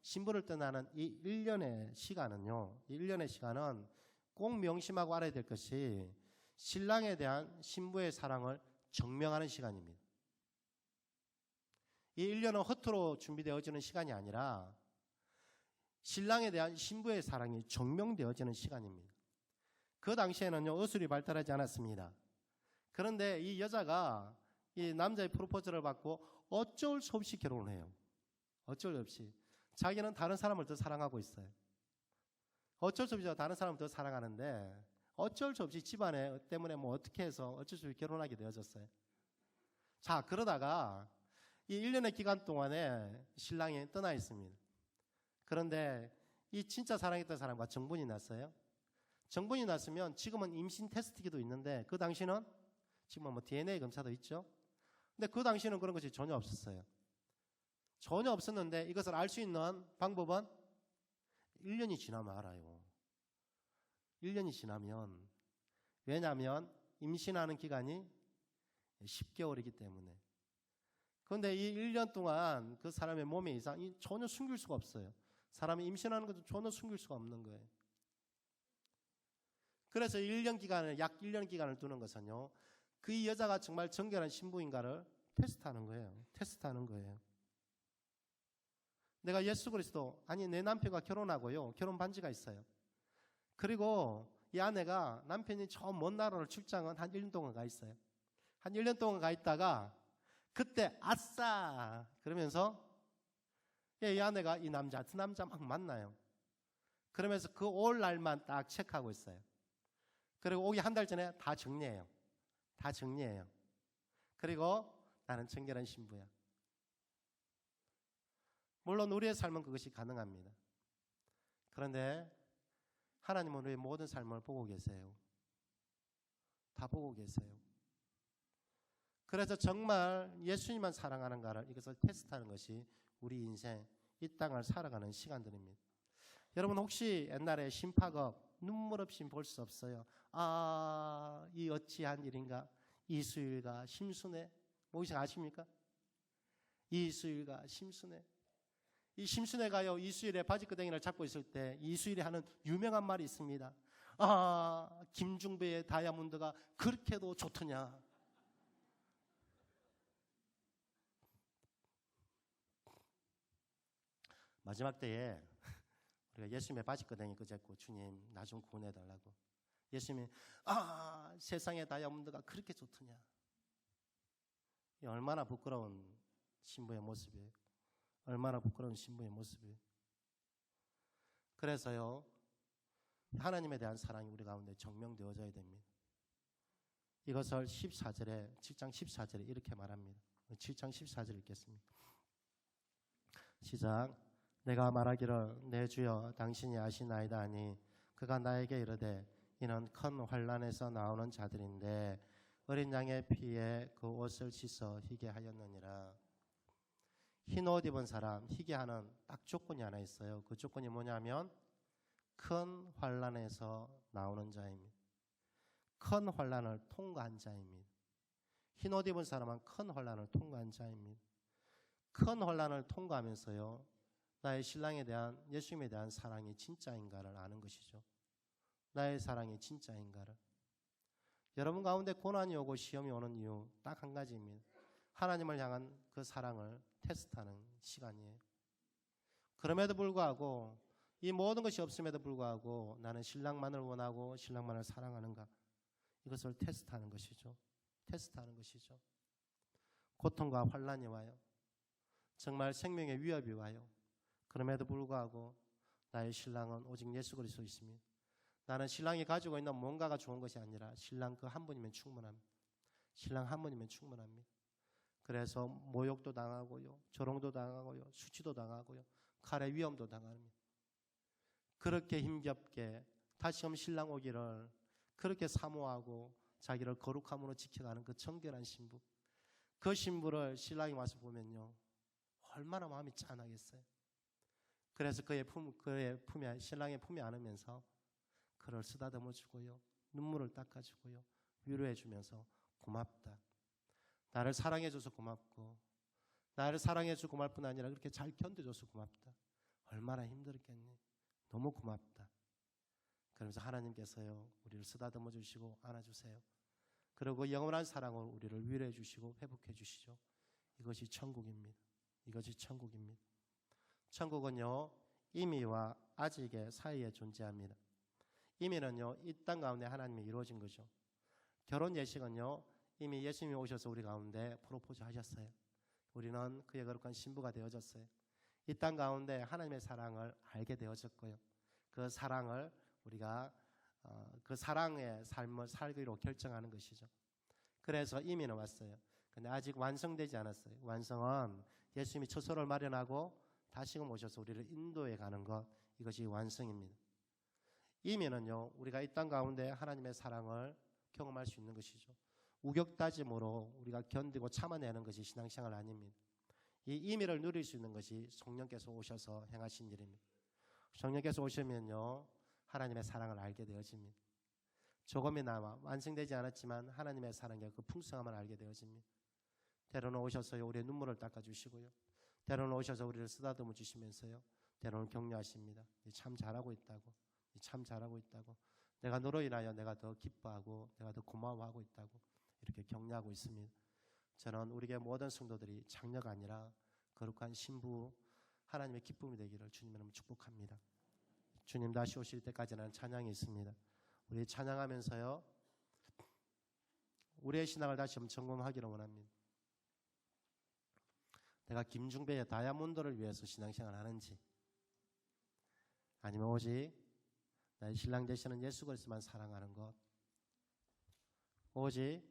신부를 떠나는 이 1년의 시간은요, 이 1년의 시간은 꼭 명심하고 알아야 될 것이 신랑에 대한 신부의 사랑을 증명하는 시간입니다. 이 1년은 허투루 준비되어지는 시간이 아니라 신랑에 대한 신부의 사랑이 증명되어지는 시간입니다. 그 당시에는요, 의술이 발달하지 않았습니다. 그런데 이 여자가 이 남자의 프로포즈를 받고 어쩔 수 없이 결혼을 해요. 어쩔 수 없이. 자기는 다른 사람을 더 사랑하고 있어요. 어쩔 수 없이 다른 사람을 더 사랑하는데 어쩔 수 없이 집안에 때문에 어떻게 해서 어쩔 수 없이 결혼하게 되어졌어요. 자, 그러다가 이 1년의 기간 동안에 신랑이 떠나 있습니다. 그런데 이 진짜 사랑했던 사람과 정분이 났어요. 정분이 났으면 지금은 임신 테스트기도 있는데 그 당시는 지금은 DNA 검사도 있죠. 근데 그 당시는 그런 것이 전혀 없었어요. 전혀 없었는데 이것을 알 수 있는 방법은 1년이 지나면 알아요. 1년이 지나면. 왜냐하면 임신하는 기간이 10개월이기 때문에. 그런데 이 1년 동안 그 사람의 몸의 이상이 전혀 숨길 수가 없어요. 사람이 임신하는 것도 전혀 숨길 수가 없는 거예요. 그래서 약 1년 기간을 두는 것은요, 그 여자가 정말 정결한 신부인가를 테스트하는 거예요. 내가 예수 그리스도, 내 남편과 결혼하고요, 결혼 반지가 있어요. 그리고 이 아내가 남편이 저 먼 나라로 출장은 한 1년 동안 가 있어요. 한 1년 동안 가 있다가 그때 아싸 그러면서 이 아내가 그 남자 막 만나요. 그러면서 그 올 날만 딱 체크하고 있어요. 그리고 오기 한 달 전에 다 정리해요. 그리고 나는 정결한 신부야. 물론 우리의 삶은 그것이 가능합니다. 그런데 하나님은 우리의 모든 삶을 보고 계세요. 다 보고 계세요. 그래서 정말 예수님만 사랑하는가를 이것을 테스트하는 것이 우리 인생, 이 땅을 살아가는 시간들입니다. 여러분 혹시 옛날에 심파업 눈물 없이 볼 수 없어요. 이 어찌한 일인가? 이수일과 심순애. 혹시 아십니까? 이수일과 심순애. 이 심순애가요, 이수일의 바지끄댕이를 잡고 있을 때 이수일이 하는 유명한 말이 있습니다. 김중배의 다이아몬드가 그렇게도 좋더냐. 마지막 때에 우리가 예수님의 바지끄댕이 끄잡고 주님 나 좀 구원해달라고. 예수님이 세상의 다이아몬드가 그렇게 좋더냐. 얼마나 부끄러운 신부의 모습이에요. 얼마나 부끄러운 신부의 모습이에요. 그래서요, 하나님에 대한 사랑이 우리 가운데 증명되어져야 됩니다. 이것을 7장 14절에 이렇게 말합니다. 7장 14절 읽겠습니다. 시작. 내가 말하기를 내 주여 당신이 아시나이다 하니 그가 나에게 이르되 이는 큰 환난에서 나오는 자들인데 어린 양의 피에 그 옷을 씻어 희게 하였느니라. 흰 옷 입은 사람, 희게 하는 딱 조건이 하나 있어요. 그 조건이 뭐냐면 큰 환난에서 나오는 자입니다. 큰 환난을 통과한 자입니다. 흰 옷 입은 사람은 큰 환난을 통과한 자입니다. 큰 환난을 통과하면서요, 나의 신랑에 대한, 예수님에 대한 사랑이 진짜인가를 아는 것이죠. 나의 사랑이 진짜인가를. 여러분 가운데 고난이 오고 시험이 오는 이유 딱 한 가지입니다. 하나님을 향한 그 사랑을 테스트하는 시간이에요. 그럼에도 불구하고 이 모든 것이 없음에도 불구하고 나는 신랑만을 원하고 신랑만을 사랑하는가, 이것을 테스트하는 것이죠. 고통과 환난이 와요. 정말 생명의 위협이 와요. 그럼에도 불구하고 나의 신랑은 오직 예수 그리스도이십니다. 나는 신랑이 가지고 있는 뭔가가 좋은 것이 아니라 신랑 그 한 분이면 충분합니다. 신랑 한 분이면 충분합니다. 그래서 모욕도 당하고요, 조롱도 당하고요, 수치도 당하고요, 칼의 위험도 당합니다. 그렇게 힘겹게 다시금 신랑 오기를 그렇게 사모하고 자기를 거룩함으로 지켜가는 그 정결한 신부, 그 신부를 신랑이 와서 보면요, 얼마나 마음이 짠하겠어요. 그래서 그의 품에, 신랑의 품에 안으면서 그를 쓰다듬어 주고요, 눈물을 닦아주고요, 위로해 주면서 고맙다, 나를 사랑해줘서 고맙고, 나를 사랑해주고 고마울 뿐 아니라 그렇게 잘 견뎌줘서 고맙다, 얼마나 힘들었겠니, 너무 고맙다. 그러면서 하나님께서요, 우리를 쓰다듬어 주시고 안아주세요. 그리고 영원한 사랑으로 우리를 위로해 주시고 회복해 주시죠. 이것이 천국입니다. 이것이 천국입니다. 천국은요, 이미와 아직의 사이에 존재합니다. 이미는요, 이 땅 가운데 하나님이 이루어진 거죠. 결혼 예식은요, 이미 예수님이 오셔서 우리 가운데 프로포즈 하셨어요. 우리는 그의 거룩한 신부가 되어졌어요. 이 땅 가운데 하나님의 사랑을 알게 되어졌고요, 그 사랑을 우리가 그 사랑의 삶을 살기로 결정하는 것이죠. 그래서 이미는 왔어요. 근데 아직 완성되지 않았어요. 완성은 예수님이 처소를 마련하고 다시금 오셔서 우리를 인도해 가는 것, 이것이 완성입니다. 이미는요, 우리가 이 땅 가운데 하나님의 사랑을 경험할 수 있는 것이죠. 우격다짐으로 우리가 견디고 참아내는 것이 신앙생활 아닙니다. 이 이미를 누릴 수 있는 것이 성령께서 오셔서 행하신 일입니다. 성령께서 오시면요, 하나님의 사랑을 알게 되어집니다. 조금이나마 완성되지 않았지만 하나님의 사랑의 그 풍성함을 알게 되어집니다. 때로는 오셔서요, 우리의 눈물을 닦아주시고요, 때로는 오셔서 우리를 쓰다듬어 주시면서요, 때로는 격려하십니다. 참 잘하고 있다고, 참 잘하고 있다고, 내가 너로 인하여 내가 더 기뻐하고 내가 더 고마워하고 있다고 이렇게 격려하고 있습니다. 저는 우리의 모든 성도들이 장녀가 아니라 거룩한 신부, 하나님의 기쁨이 되기를 주님 이름으로 축복합니다. 주님 다시 오실 때까지는 찬양이 있습니다. 우리 찬양하면서요, 우리의 신앙을 다시 한번 점검하기를 원합니다. 내가 김중배의 다이아몬드를 위해서 신앙생활을 하는지, 아니면 오직 나의 신랑 되시는 예수 그리스도만 사랑하는 것, 오직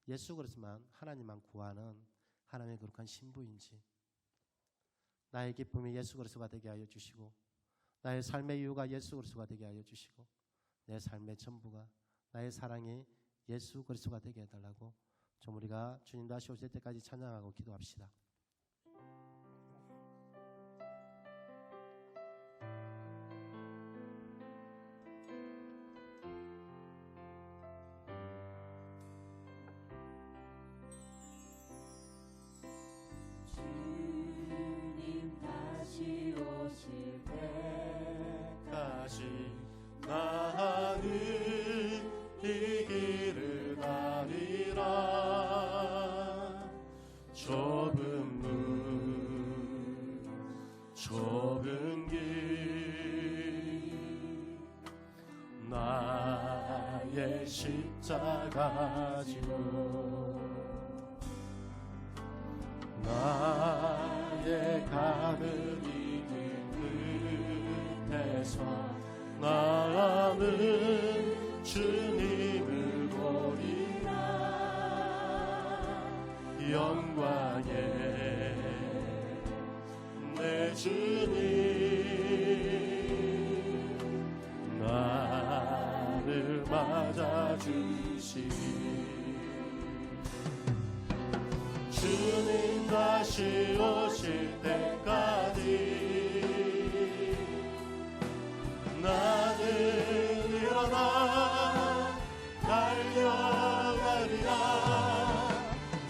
예수 그리스도만, 하나님만 구하는 하나님의 거룩한 신부인지, 나의 기쁨이 예수 그리스도가 되게 하여 주시고, 나의 삶의 이유가 예수 그리스도가 되게 하여 주시고, 내 삶의 전부가, 나의 사랑이 예수 그리스도가 되게 해달라고 좀 우리가 주님 다시 오실 때까지 찬양하고 기도합시다. 주님 다시 오실 때까지 나는 이 길을 가리라. 좁은 문, 좁은 길, 나의 십자가 지고 나의 가는 이 길 끝에서 나는 주님을 보리라. 영광에 내 주님 나를 맞아주시니 주님 다시 오실 때까지 나는 일어나 달려가리라.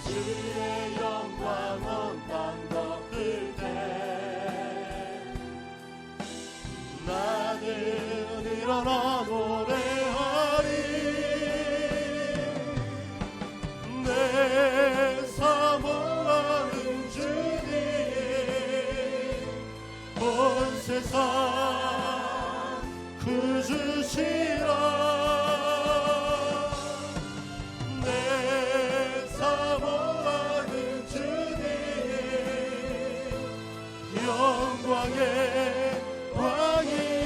주의 영광 온 땅 덮을 때 나는 일어나 노래하리. 내 사모하는 주님 온 세상 구주시라. 내 사모하는 주님 영광의 왕이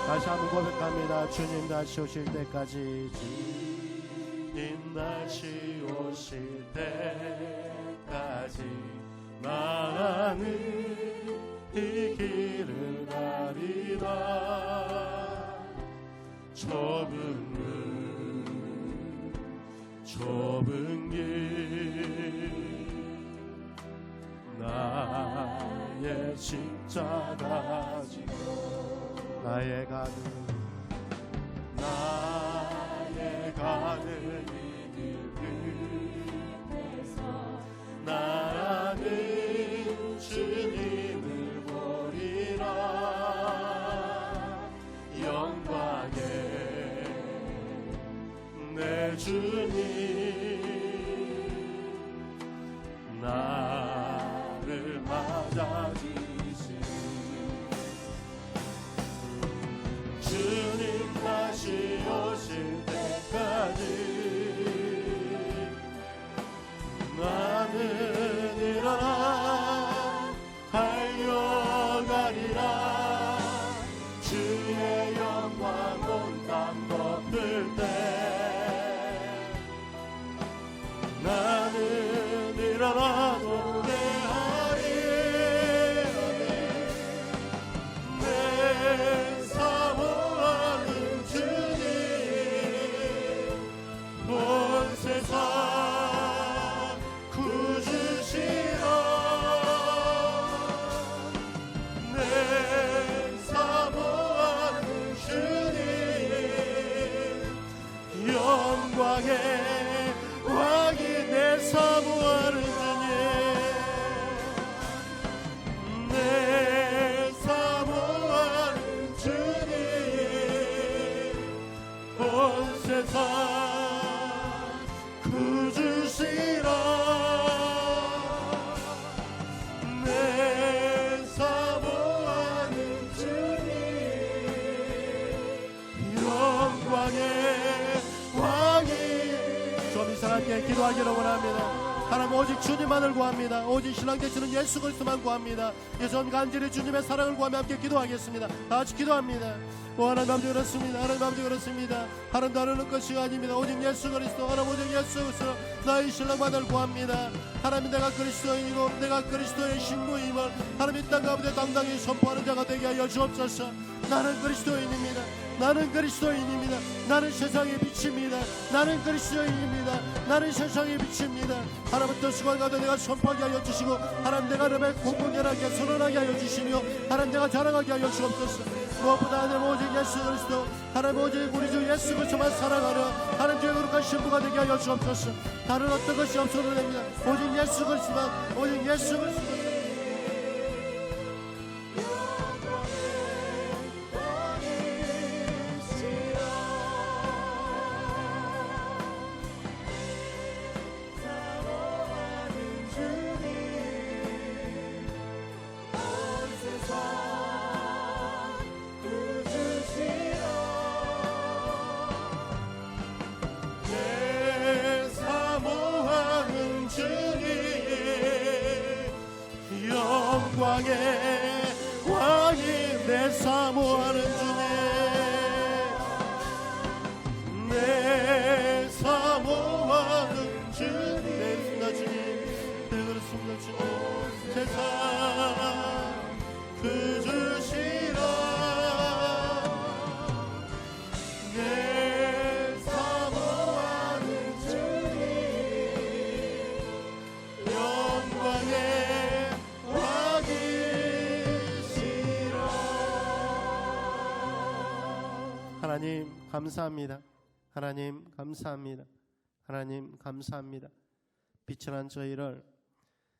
다시 한번 고백합니다. 주님 다시 오실 때까지, 주님 다시 오실 때까지 나는 이 길을 가리라. 좁은 길 나의 십자가 지고 나의 가는 이 길에서 나는 주님을 보리라. 영광에 내 주님 나를 맞아주시니 주님 다시 오실 때까지 나는 일어나 달려가리라. 주의 영광 온 땅 덮을 때 나는 일어나 노래하리. 내 사모하는 주님 온 세상 구주시라. 내 사모하는 주님 영광의 왕이 내 사모하는 주님 내 사모하는 주님 온 세상 구주시라. 내 사모하는 주님 영광의 왕이. 좀 이상하게 기도하기를 원합니다. 하나님 오직 주님만을 구합니다. 오직 신랑 되시는 예수 그리스도만 구합니다. 예전 간절히 주님의 사랑을 구하며 함께 기도하겠습니다. 다 같이 기도합니다. 하나님 아버지 그렇습니다. 하나님 아버지 그렇습니다. 하나님 다루는 것이 아닙니다. 오직 예수 그리스도, 하나님 오직 예수 그리스도 나의 신랑만을 구합니다. 하나님 내가 그리스도인이고 내가 그리스도의 신부임을 하나님 이 땅 가운데 당당히 선포하는 자가 되게 하여 주옵소서. 나는 그리스도인입니다. 나는 그리스도인입니다. 나는 세상의 빛입니다. 나는 그리스도인입니다. 나는 세상의 빛입니다. 하나님부터 수고한 가운데 내가 선포하게 하여 주시고 하나님 내가 하나님의 공공연하게 선언하게 하여 주시며 하나님 내가 자랑하게 하여 주옵소서. 무엇보다 하나님 오직 예수 그리스도, 하나님 오직 우리 주 예수 그리스도만 사랑하려 하나님 주의 거룩한 신부가 되게 하여 주옵소서. 다른 어떤 것이 없어도 됩니다. 오직 예수 그리스도만, 오직 예수 그리스도. 영광의 왕이 내 사모하는 주님 내 사모하는 주님 내 주님 네 그렇습니다 주님 세상 그 주시라 내 사모하는 주님 영광의 하나님 감사합니다. 하나님 감사합니다. 하나님 감사합니다. 비천한 저희를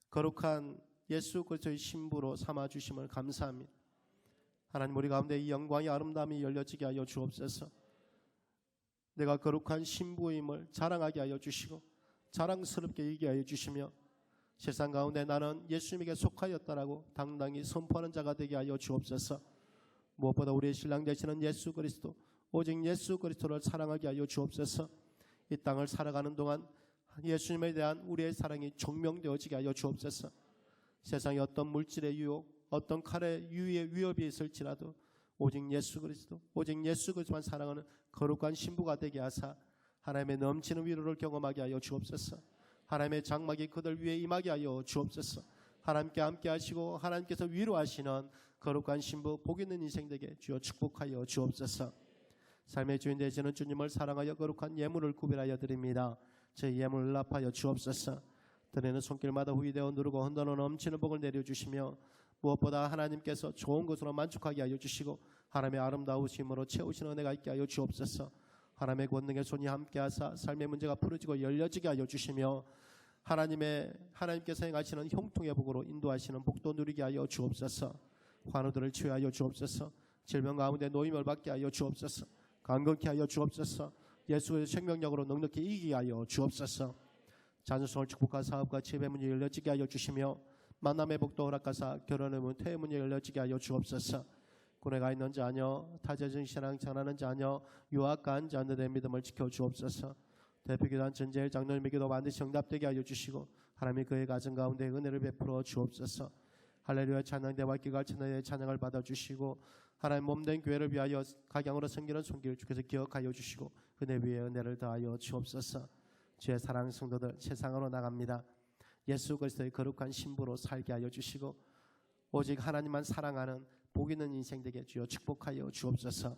거룩한 예수 그리스도의 신부로 삼아 주심을 감사합니다. 하나님 우리 가운데 이 영광의 아름다움이 열려지게 하여 주옵소서. 내가 거룩한 신부임을 자랑하게 하여 주시고 자랑스럽게 얘기하여 주시며 세상 가운데 나는 예수님에게 속하였다라고 당당히 선포하는 자가 되게 하여 주옵소서. 무엇보다 우리의 신랑 되시는 예수 그리스도 오직 예수 그리스도를 사랑하게 하여 주옵소서. 이 땅을 살아가는 동안 예수님에 대한 우리의 사랑이 증명되어지게 하여 주옵소서. 세상에 어떤 물질의 유혹, 어떤 칼의 유의 위협이 있을지라도 오직 예수 그리스도, 오직 예수 그리스도만 사랑하는 거룩한 신부가 되게 하사 하나님의 넘치는 위로를 경험하게 하여 주옵소서. 하나님의 장막이 그들 위에 임하게 하여 주옵소서. 하나님께 함께 하시고 하나님께서 위로하시는 거룩한 신부, 복 있는 인생 되게 주여 축복하여 주옵소서. 삶의 주인 되시는 주님을 사랑하여 거룩한 예물을 구별하여 드립니다. 제 예물을 납하여 주옵소서. 드리는 손길마다 후이되어 누르고 흔들어 넘치는 복을 내려주시며 무엇보다 하나님께서 좋은 것으로 만족하게 하여 주시고 하나님의 아름다우심으로 채우시는 은혜가 있게 하여 주옵소서. 하나님의 권능의 손이 함께하사 삶의 문제가 풀어지고 열려지게 하여 주시며 하나님께서 행하시는 형통의 복으로 인도하시는 복도 누리게 하여 주옵소서. 환우들을 치유하여 주옵소서. 질병 가운데 노임을 받게 하여 주옵소서. 강건케 하여 주옵소서. 예수의 생명력으로 넉넉히 이기게 하여 주옵소서. 자녀성을 축복한 사업과 지혜의 문이 열려지게 하여 주시며 만남의 복도 허락하사 결혼의 문, 퇴의 문이 열려지게 하여 주옵소서. 군에 가 있는 자녀, 타제진 신앙 전하는 자녀, 유학 간 자녀들의 믿음을 지켜 주옵소서. 대표기도한 전제일 장로님의 기도 반드시 응답되게 하여 주시고 하나님이 그의 가정 가운데 은혜를 베풀어 주옵소서. 할렐루야 찬양대와 기갈 찬양의 찬양을 받아주시고 하나님 몸된 교회를 위하여 각양으로 섬기는 손길 주께서 기억하여 주시고 은혜 위에 은혜를 더하여 주옵소서. 주의 사랑하는 성도들 세상으로 나갑니다. 예수 그리스도의 거룩한 신부로 살게 하여 주시고 오직 하나님만 사랑하는 복 있는 인생 되게 주여 축복하여 주옵소서.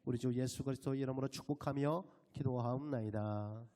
우리 주 예수 그리스도 이름으로 축복하며 기도하옵나이다.